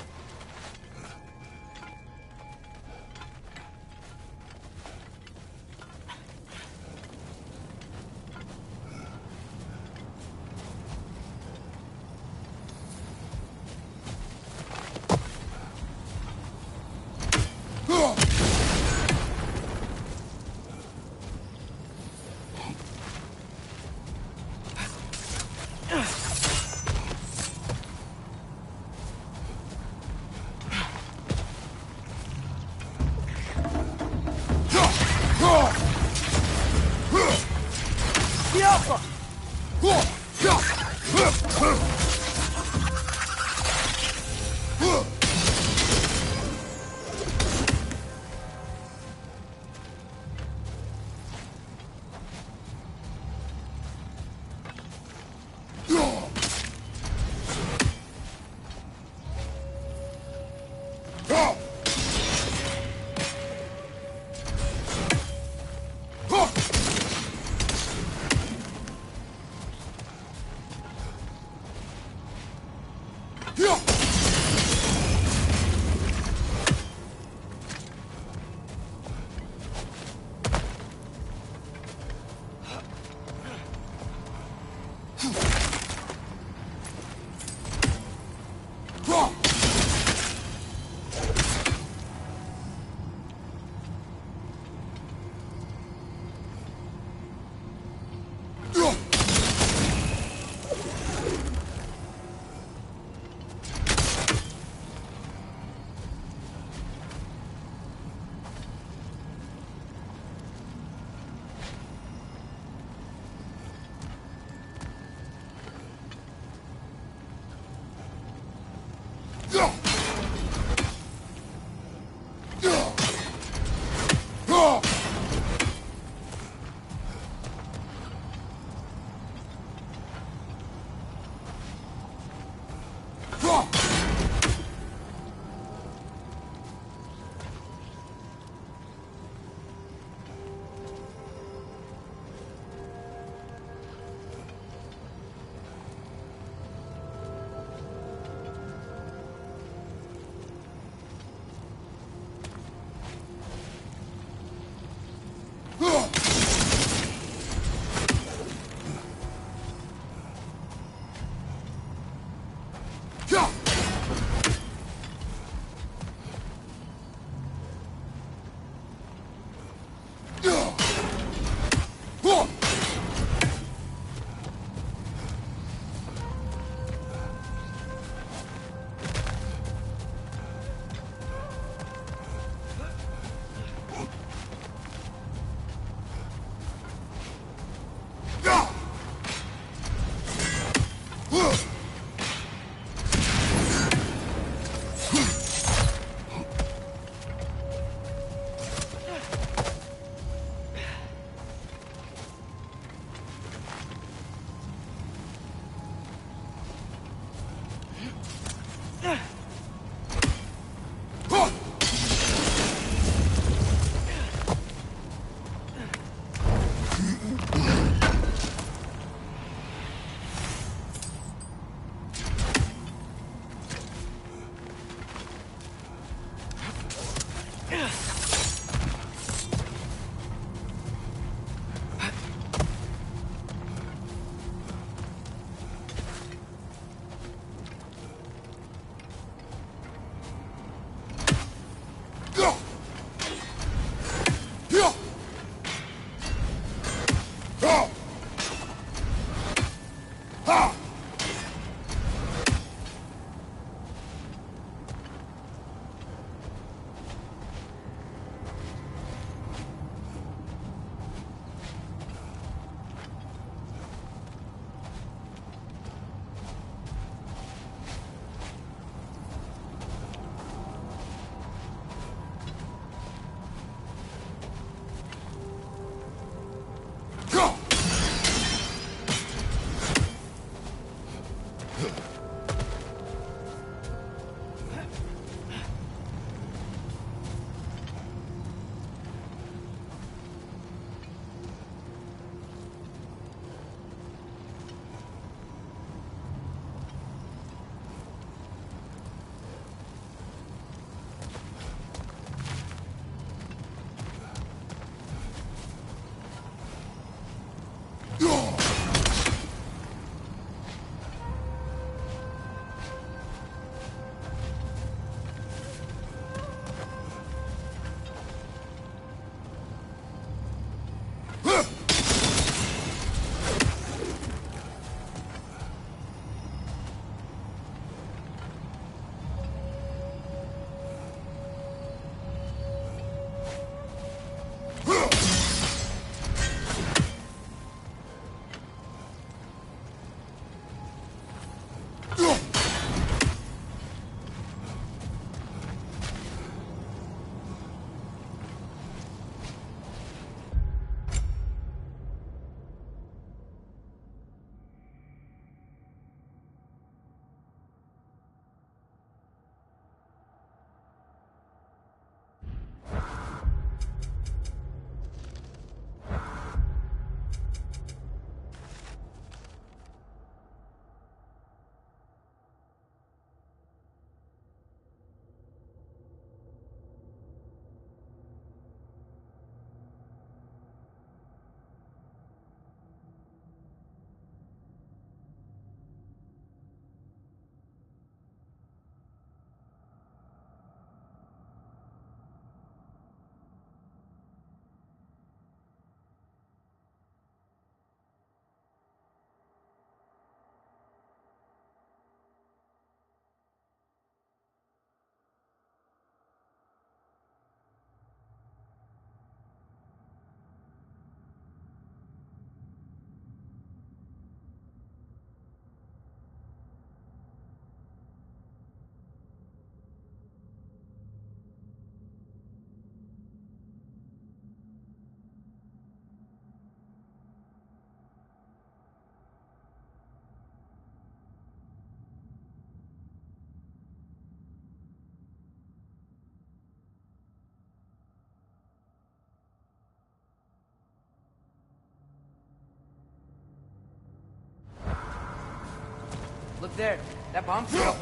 Look there, that bomb field.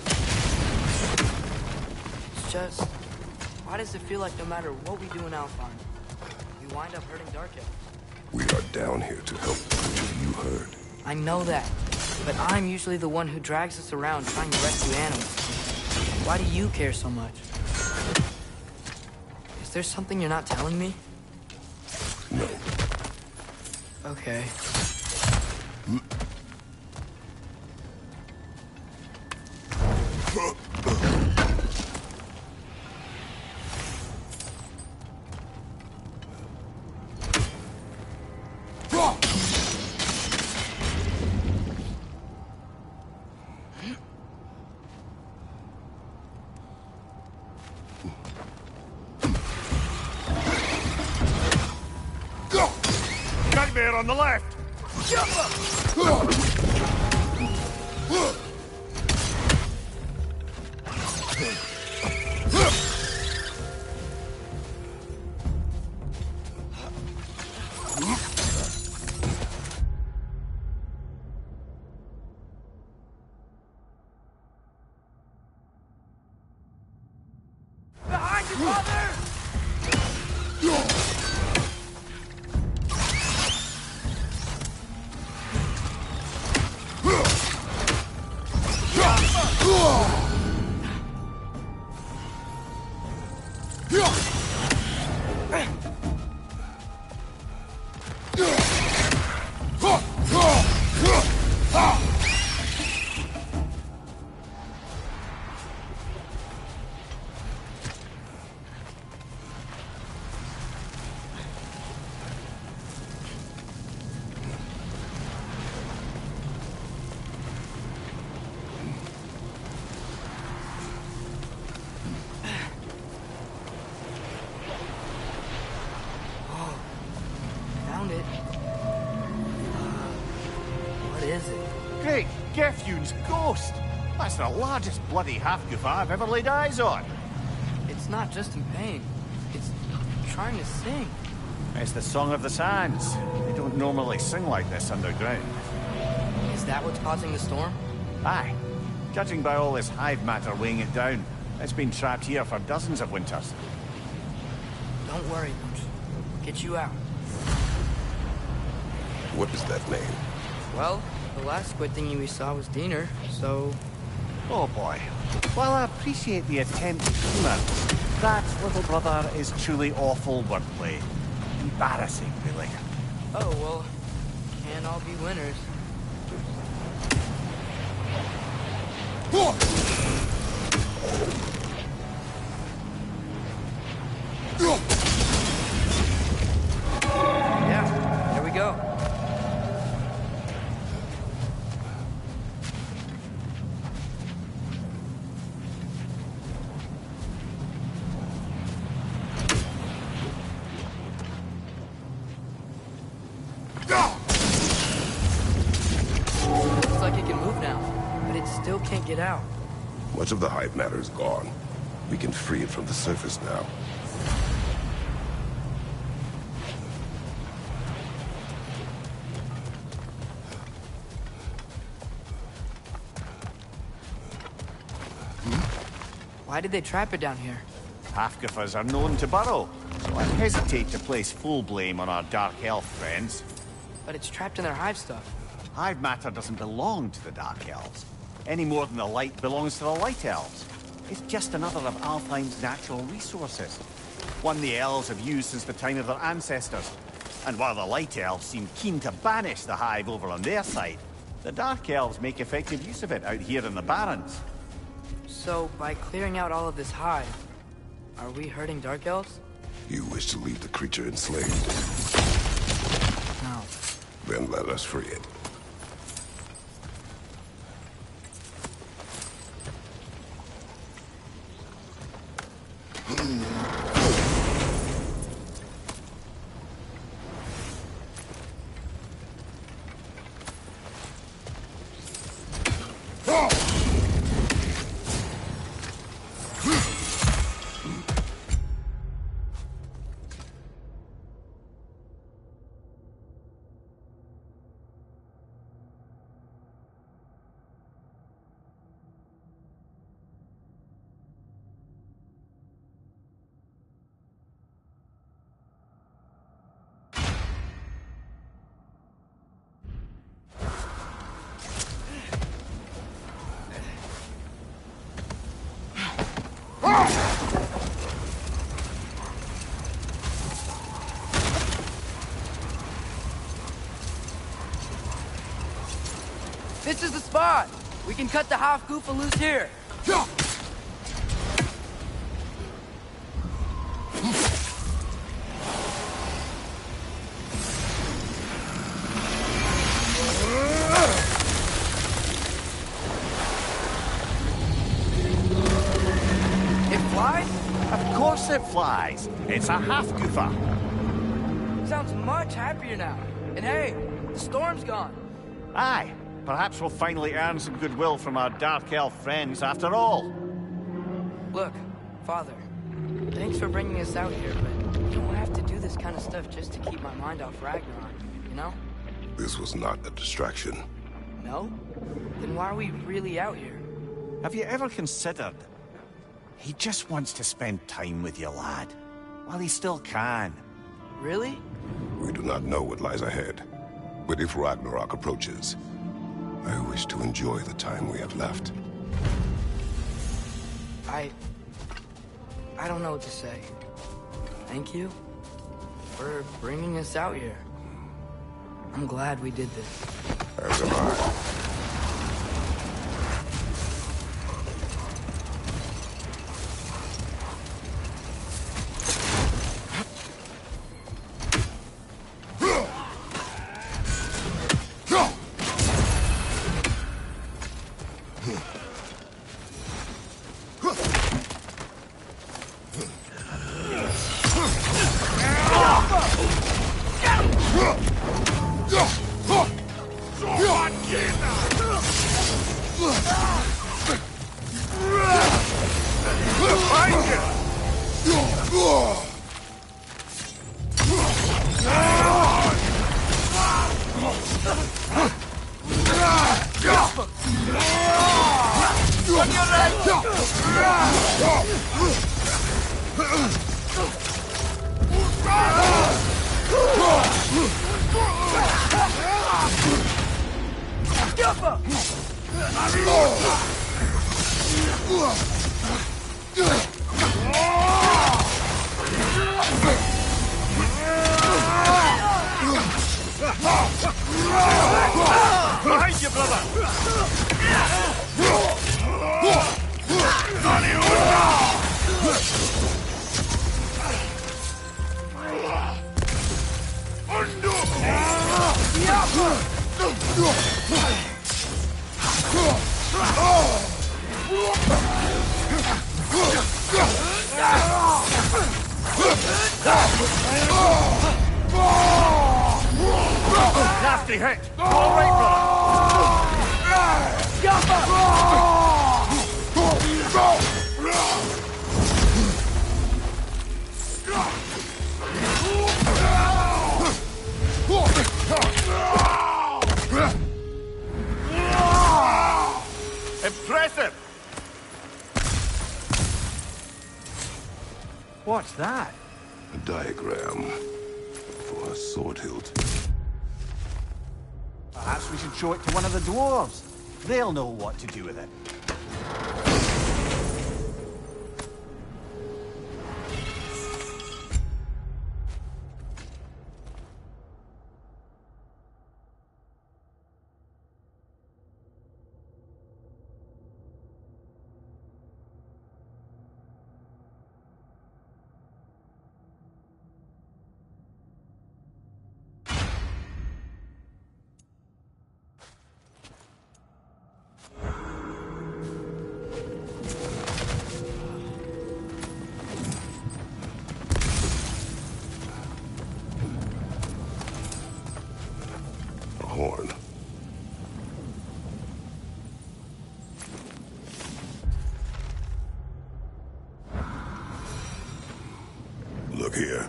It's just, why does it feel like no matter what we do in Alfheim, we wind up hurting Darkhead? We are down here to help the you heard. I know that, but I'm usually the one who drags us around trying to rescue animals. Why do you care so much? Is there something you're not telling me? No. Okay. Nightmare on the left! Behind you, Father! Found it. What is it? Great, Gefyun's ghost! That's the largest bloody half-goof I've ever laid eyes on. It's not just in pain. It's trying to sing. It's the Song of the Sands. They don't normally sing like this underground. Is that what's causing the storm? Aye. Judging by all this hive matter weighing it down, it's been trapped here for dozens of winters. Don't worry, Punch. We'll get you out. What is that name? Well, the last squid thingy we saw was Diener, so... Oh boy. While I appreciate the attempt at humor, that, little brother, is truly awful wordplay. Embarrassing, really. Oh, well, can't all be winners. Yeah, there we go. Looks like it can move now, but it still can't get out. Much of the hive matter is gone. We can free it from the surface now. Why did they trap it down here? Half-Gophers are known to burrow, so I hesitate to place full blame on our Dark Elf friends. But it's trapped in their hive stuff. Hive matter doesn't belong to the Dark Elves, any more than the light belongs to the Light Elves. It's just another of Alfheim's natural resources. One the Elves have used since the time of their ancestors. And while the Light Elves seem keen to banish the hive over on their side, the Dark Elves make effective use of it out here in the Barrens. So, by clearing out all of this hive, are we hurting Dark Elves? You wish to leave the creature enslaved. No. Then let us free it. This is the spot! We can cut the half-goofa loose here! It flies? Of course it flies. It's a half-goofa. Sounds much happier now. And hey, the storm's gone. Aye. Perhaps we'll finally earn some goodwill from our Dark Elf friends after all. Look, Father, thanks for bringing us out here, but you don't have to do this kind of stuff just to keep my mind off Ragnarok, you know? This was not a distraction. No? Then why are we really out here? Have you ever considered... He just wants to spend time with you, lad. While he still can. Really? We do not know what lies ahead. But if Ragnarok approaches, I wish to enjoy the time we have left. I don't know what to say. Thank you for bringing us out here. I'm glad we did this. As am I. Behind you, brother! Nasty hit! All right, impressive! What's that? A diagram for a sword hilt. Perhaps we should show it to one of the dwarves. They'll know what to do with it. A horn. Look here.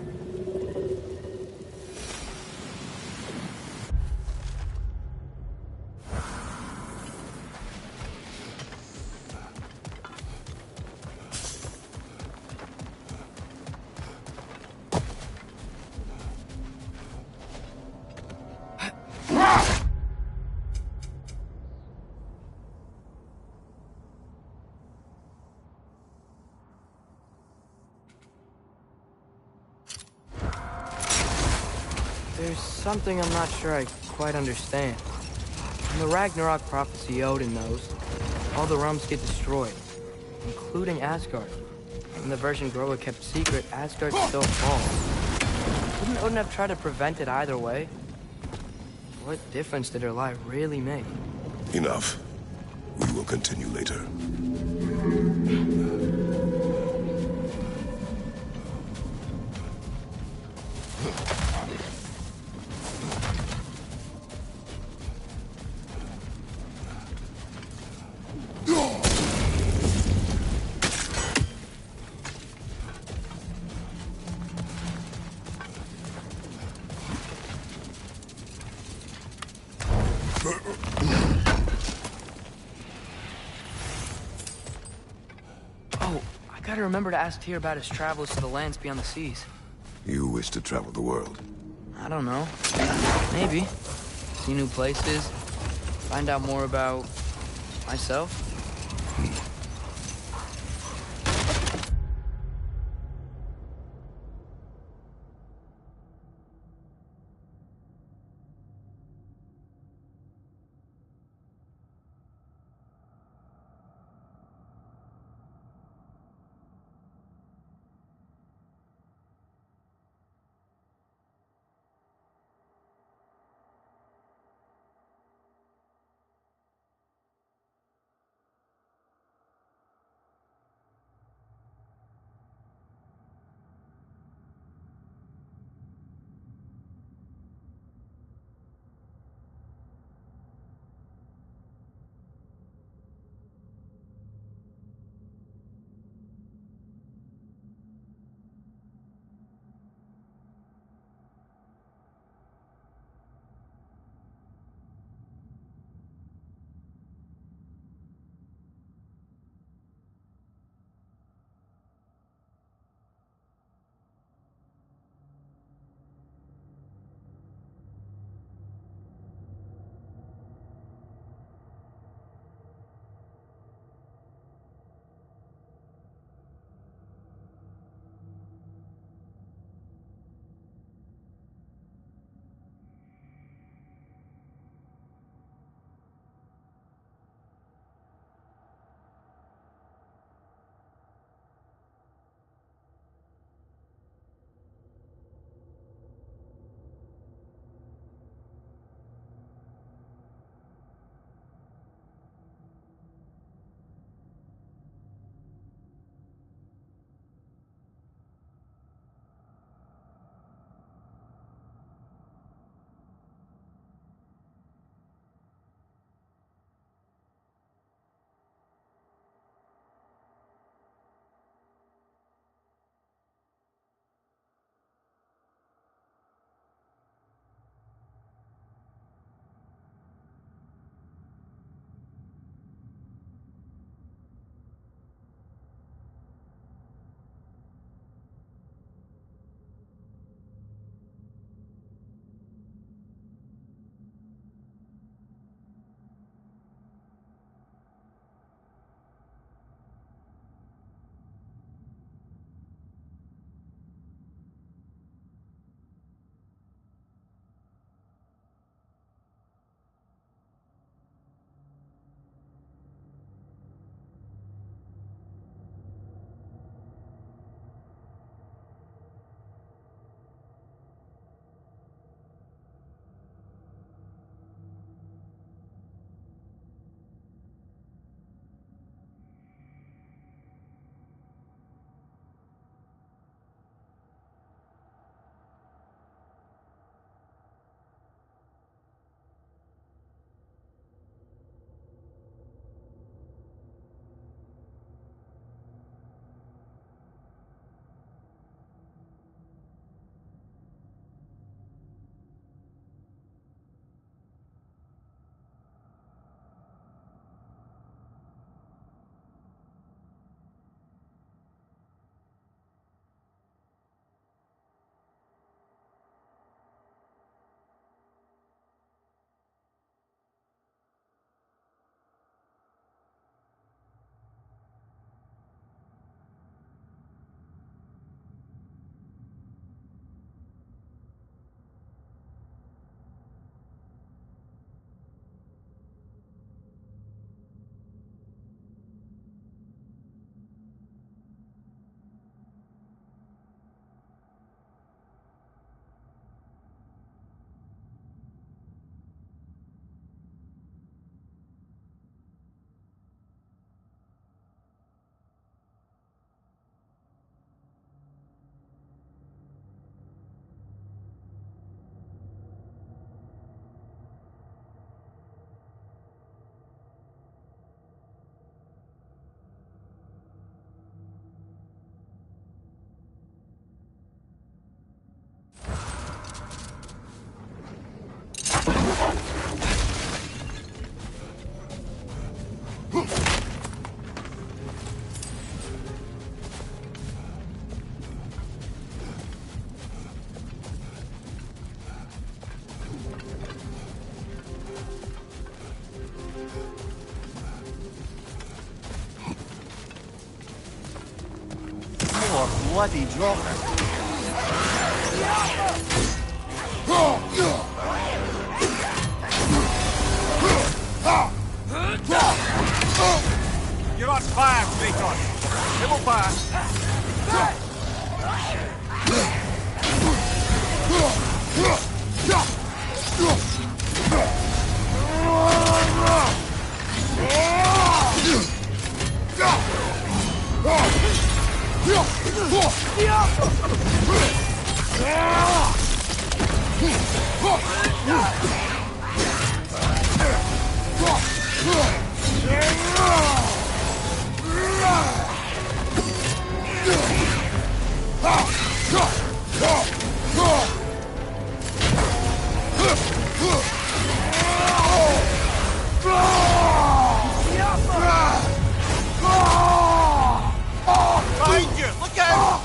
There's something I'm not sure I quite understand. In the Ragnarok prophecy Odin knows, all the realms get destroyed, including Asgard. In the version Groa kept secret, Asgard still falls. Wouldn't Odin have tried to prevent it either way? What difference did her lie really make? Enough. We will continue later. Oh, I gotta remember to ask Tyr about his travels to the lands beyond the seas. You wish to travel the world. I don't know. Maybe. See new places. Find out more about myself. bloody dropper. You're on fire, Kratos! It will pass! Behind you! Look out!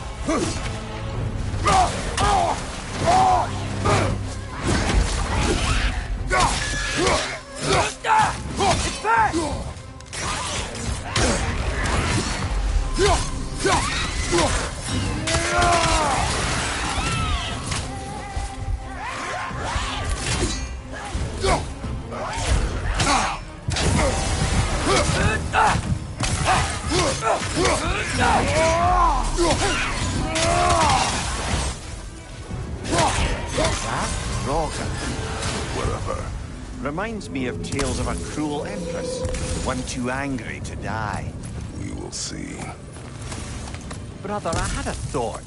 It's back! Wherever. Reminds me of tales of a cruel empress, one too angry to die. We will see. Brother, I had a thought.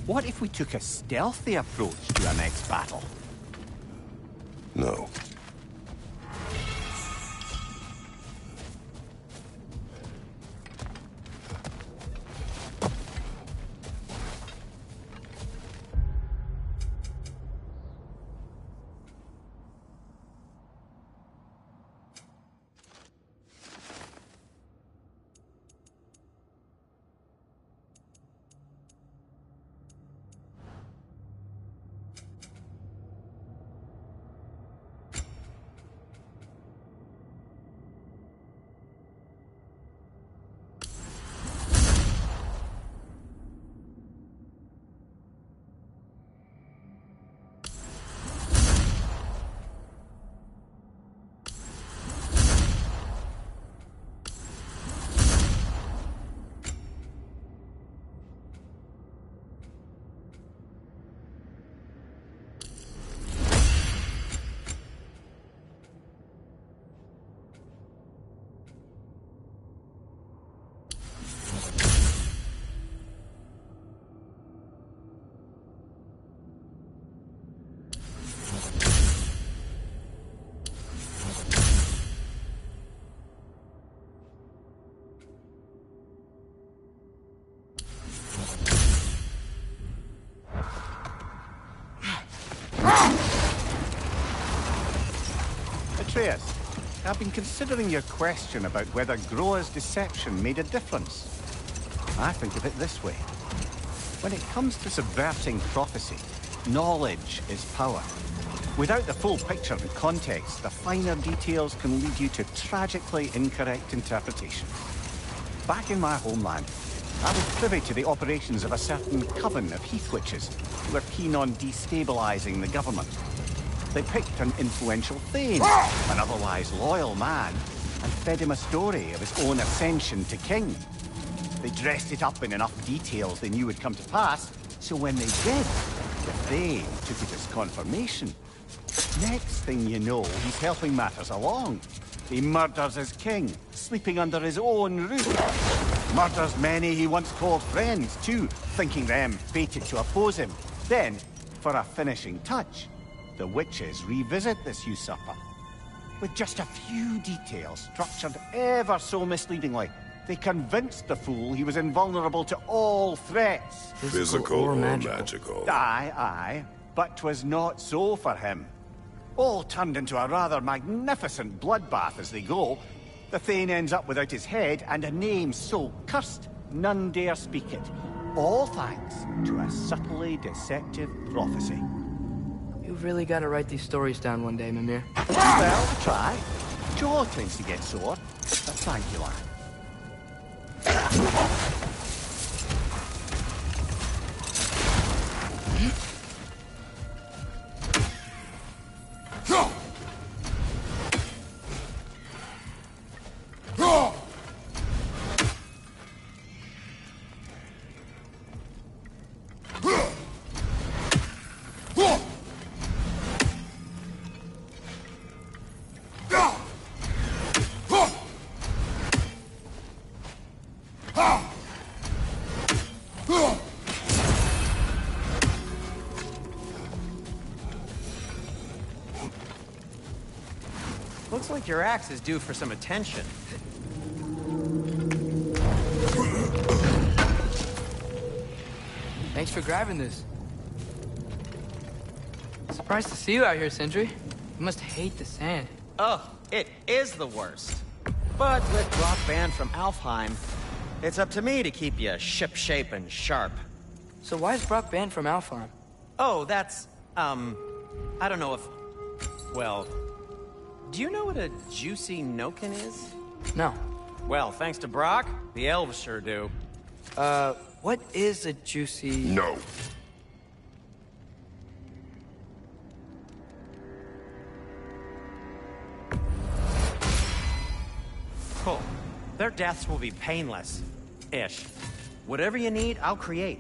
What if we took a stealthy approach to our next battle? No. Atreus, I've been considering your question about whether Groa's deception made a difference. I think of it this way. When it comes to subverting prophecy, knowledge is power. Without the full picture and context, the finer details can lead you to tragically incorrect interpretations. Back in my homeland, I was privy to the operations of a certain coven of heath witches who were keen on destabilizing the government. They picked an influential thane, an otherwise loyal man, and fed him a story of his own ascension to king. They dressed it up in enough details they knew would come to pass, so when they did, the thane took it as confirmation. Next thing you know, he's helping matters along. He murders his king, sleeping under his own roof. Murders many he once called friends, too, thinking them fated to oppose him. Then, for a finishing touch, the witches revisit this usurper. With just a few details structured ever so misleadingly, they convinced the fool he was invulnerable to all threats. Physical or magical? Aye, aye. But 'twas not so for him. All turned into a rather magnificent bloodbath as they go. The Thane ends up without his head and a name so cursed, none dare speak it. All thanks to a subtly deceptive prophecy. You've really got to write these stories down one day, Mimir. Well, I try. Jaw tends to get sore, but thank you, lad. Looks like your axe is due for some attention. Thanks for grabbing this. Surprised to see you out here, Sentry. You must hate the sand. Oh, it is the worst. But with Brock banned from Alfheim, it's up to me to keep you ship-shape and sharp. So why is Brock banned from Alfheim? Oh, that's, I don't know if... Well, do you know what a juicy Noken is? No. Well, thanks to Brock, the elves sure do. What is a juicy... No. Cool. Their deaths will be painless. Ish. Whatever you need, I'll create.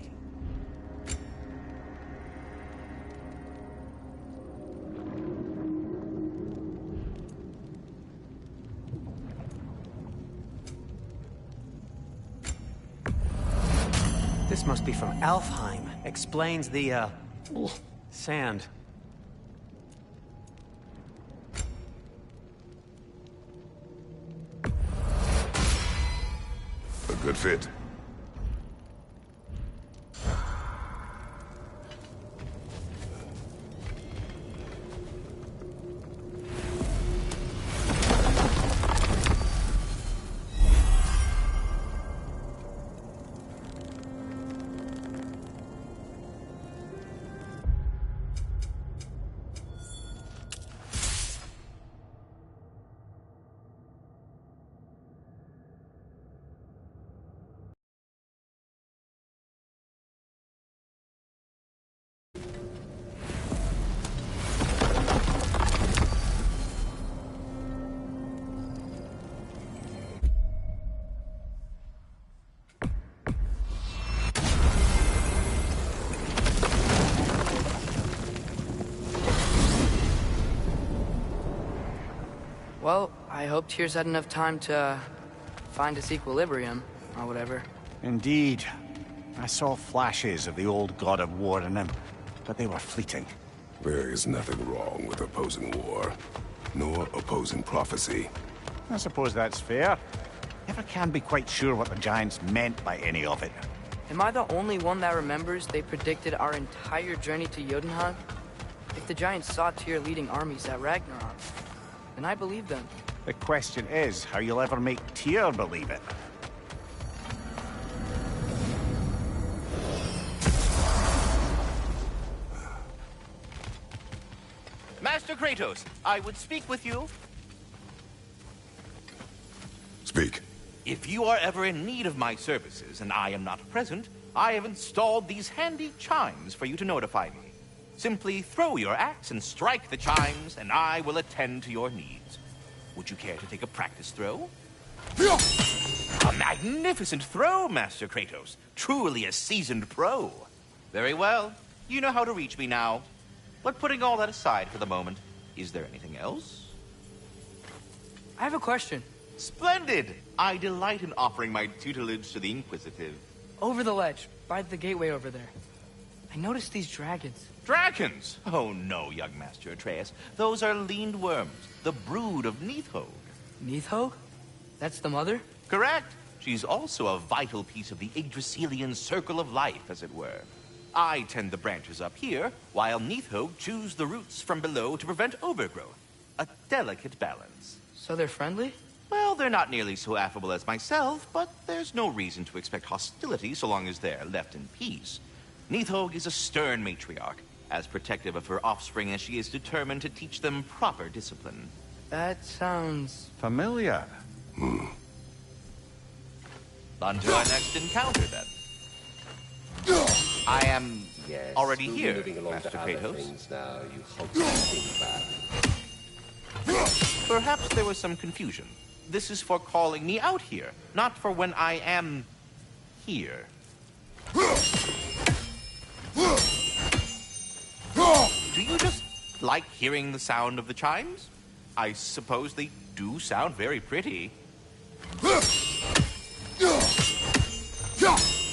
This must be from Alfheim. Explains the, sand. A good fit. Well, I hope Tyr's had enough time to find its equilibrium, or whatever. Indeed. I saw flashes of the old god of war in him, but they were fleeting. There is nothing wrong with opposing war, nor opposing prophecy. I suppose that's fair. Never can be quite sure what the Giants meant by any of it. Am I the only one that remembers they predicted our entire journey to Jotunheim? If the Giants saw Tyr leading armies at Ragnarok, then I believe them. The question is how you'll ever make Tyr believe it. Master Kratos, I would speak with you. Speak. If you are ever in need of my services and I am not present, I have installed these handy chimes for you to notify me. Simply throw your axe and strike the chimes, and I will attend to your needs. Would you care to take a practice throw? A magnificent throw, Master Kratos. Truly a seasoned pro. Very well. You know how to reach me now. But putting all that aside for the moment, is there anything else? I have a question. Splendid! I delight in offering my tutelage to the inquisitive. Over the ledge, by the gateway over there. I noticed these dragons. Dragons? Oh no, young Master Atreus. Those are leaned worms, the brood of Nidhogg. Nidhogg? That's the mother? Correct. She's also a vital piece of the Yggdrasilian circle of life, as it were. I tend the branches up here, while Nidhogg chews the roots from below to prevent overgrowth. A delicate balance. So they're friendly? Well, they're not nearly so affable as myself, but there's no reason to expect hostility so long as they're left in peace. Nidhogg is a stern matriarch, as protective of her offspring as she is determined to teach them proper discipline. That sounds... Familiar. On to our next encounter, then. I am Yes, Already we'll be here, moving along Master to other Kratos. things now, you hulking thing bag. Perhaps there was some confusion. This is for calling me out here, not for when I am here. Do you just like hearing the sound of the chimes? I suppose they do sound very pretty.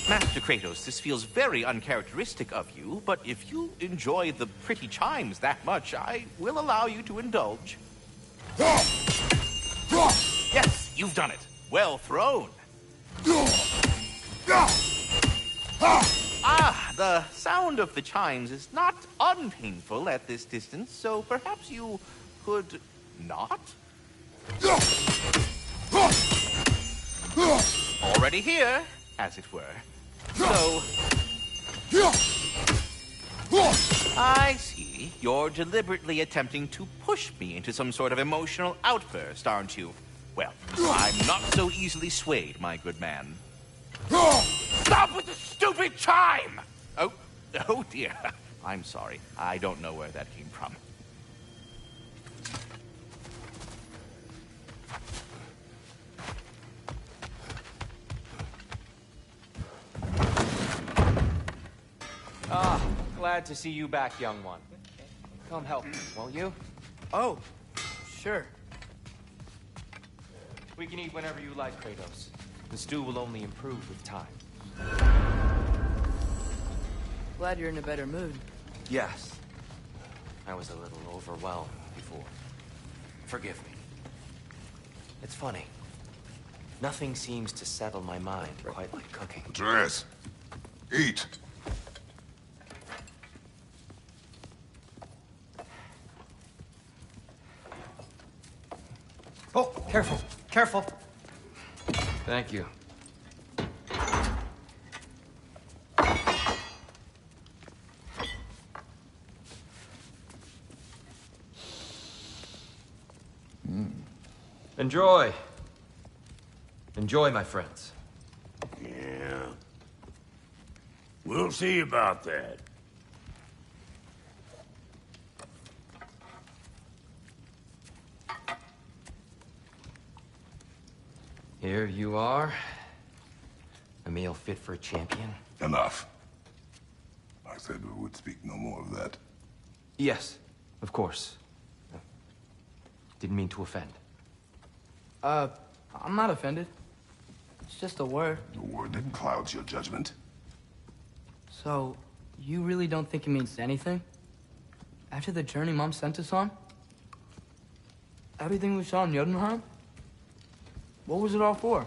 Master Kratos, this feels very uncharacteristic of you, but if you enjoy the pretty chimes that much, I will allow you to indulge. Yes, you've done it. Well thrown. Ah, the sound of the chimes is not unpainful at this distance, so perhaps you could not? Already here, as it were. So... I see. You're deliberately attempting to push me into some sort of emotional outburst, aren't you? Well, I'm not so easily swayed, my good man. Stop with the stupid chime! Oh dear. I'm sorry. I don't know where that came from. Ah, glad to see you back, young one. Come help me, won't you? Oh, sure. We can eat whenever you like, Kratos. The stew will only improve with time. Glad you're in a better mood. Yes. I was a little overwhelmed before. Forgive me. It's funny. Nothing seems to settle my mind quite like cooking. Atreus, eat. Oh, careful, careful. Thank you. Enjoy. Enjoy, my friends. Yeah. We'll see about that. Here you are. A meal fit for a champion. Enough. I said we would speak no more of that. Yes, of course. Didn't mean to offend. I'm not offended. It's just a word. The word that clouds your judgment. So, you really don't think it means anything? After the journey Mom sent us on? Everything we saw in Jotunheim? What was it all for?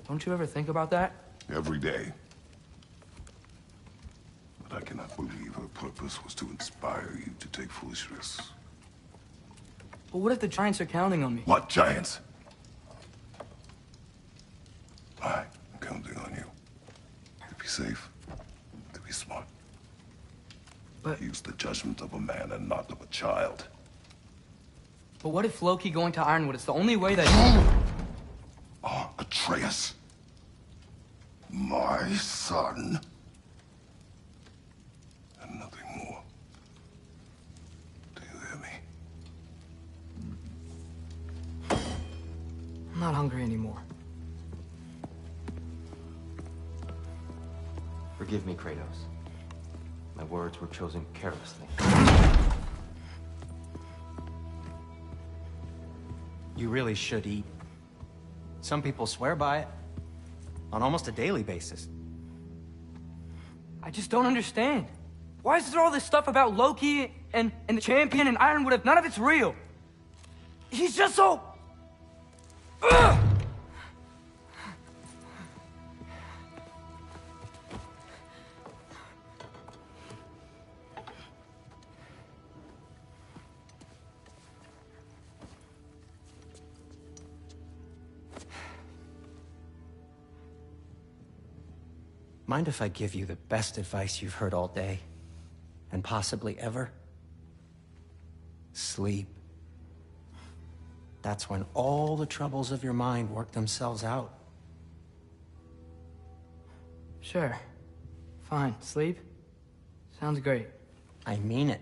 Don't you ever think about that? Every day. But I cannot believe her purpose was to inspire you to take foolish risks. But what if the Giants are counting on me? What giants? I'm counting on you. To be safe. To be smart. But... Use the judgment of a man and not of a child. But what if Loki going to Ironwood is the only way that... Atreus. My son. And nothing more. Do you hear me? I'm not hungry anymore. Forgive me, Kratos. My words were chosen carelessly. You really should eat. Some people swear by it. On almost a daily basis. I just don't understand. Why is there all this stuff about Loki and the champion and Ironwood if none of it's real? He's just so... Ugh! Mind if I give you the best advice you've heard all day? And possibly ever? Sleep. That's when all the troubles of your mind work themselves out. Sure. Fine. Sleep? Sounds great. I mean it.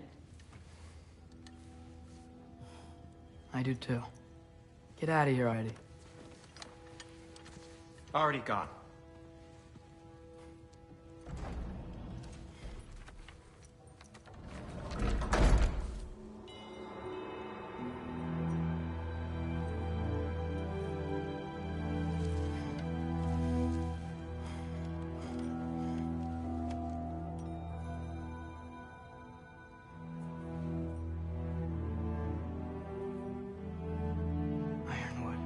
I do too. Get out of here, Heidi. Already gone. Ironwood.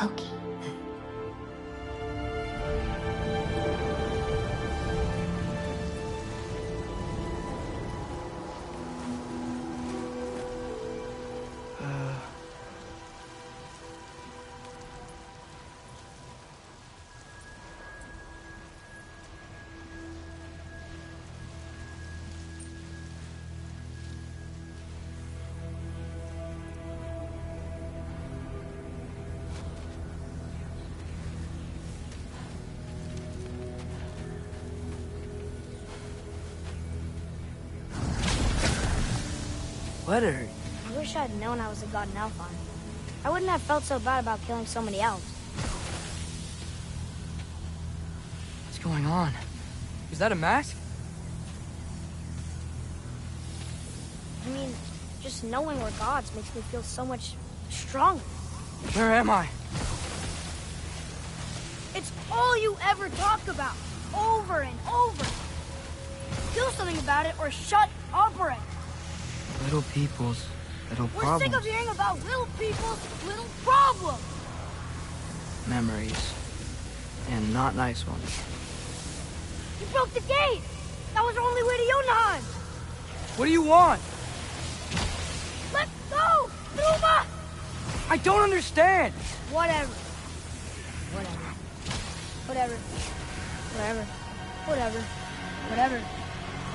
Loki. What hurt? I wish I'd known I was a god in Alfheim. I wouldn't have felt so bad about killing so many elves. What's going on? Is that a mask? I mean, just knowing we're gods makes me feel so much stronger. Where am I? It's all you ever talk about, over and over. Do something about it or shut up already. Little people's little We're problems. sick of hearing about little people's little problems. Memories. And not nice ones. You broke the gate. That was our only way to Jotunheim. What do you want? Let's go, Numa! I don't understand! Whatever. Whatever. Whatever. Whatever. Whatever. Whatever.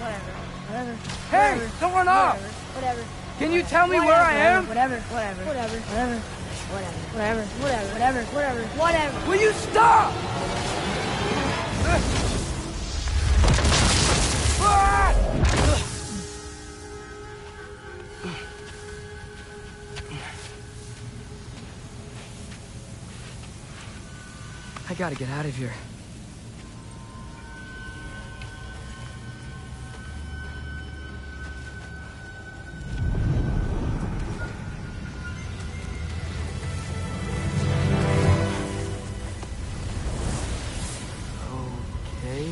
Whatever. Whatever. Hey! Whatever. Don't run off! Whatever. Can you tell me where I am? Whatever. Whatever. Whatever. Whatever. Whatever. Whatever. Whatever. Whatever. Whatever. Will you stop? I gotta get out of here. Okay.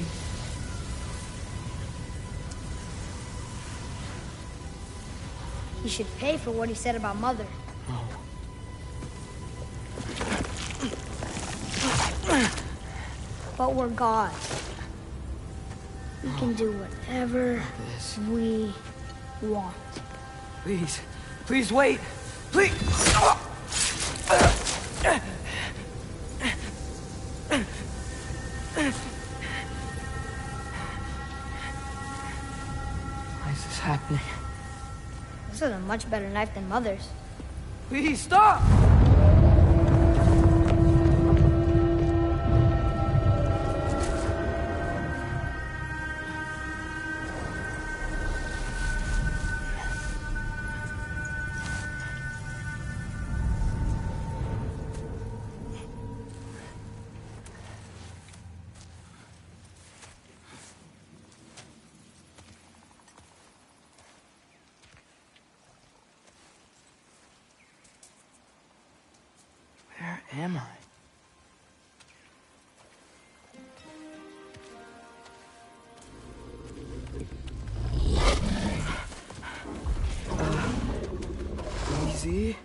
He should pay for what he said about Mother. But we're gods. We can do whatever we want. Please. Please wait. Please. Why is this happening? This is a much better knife than Mother's. Please stop! Where am I? Easy.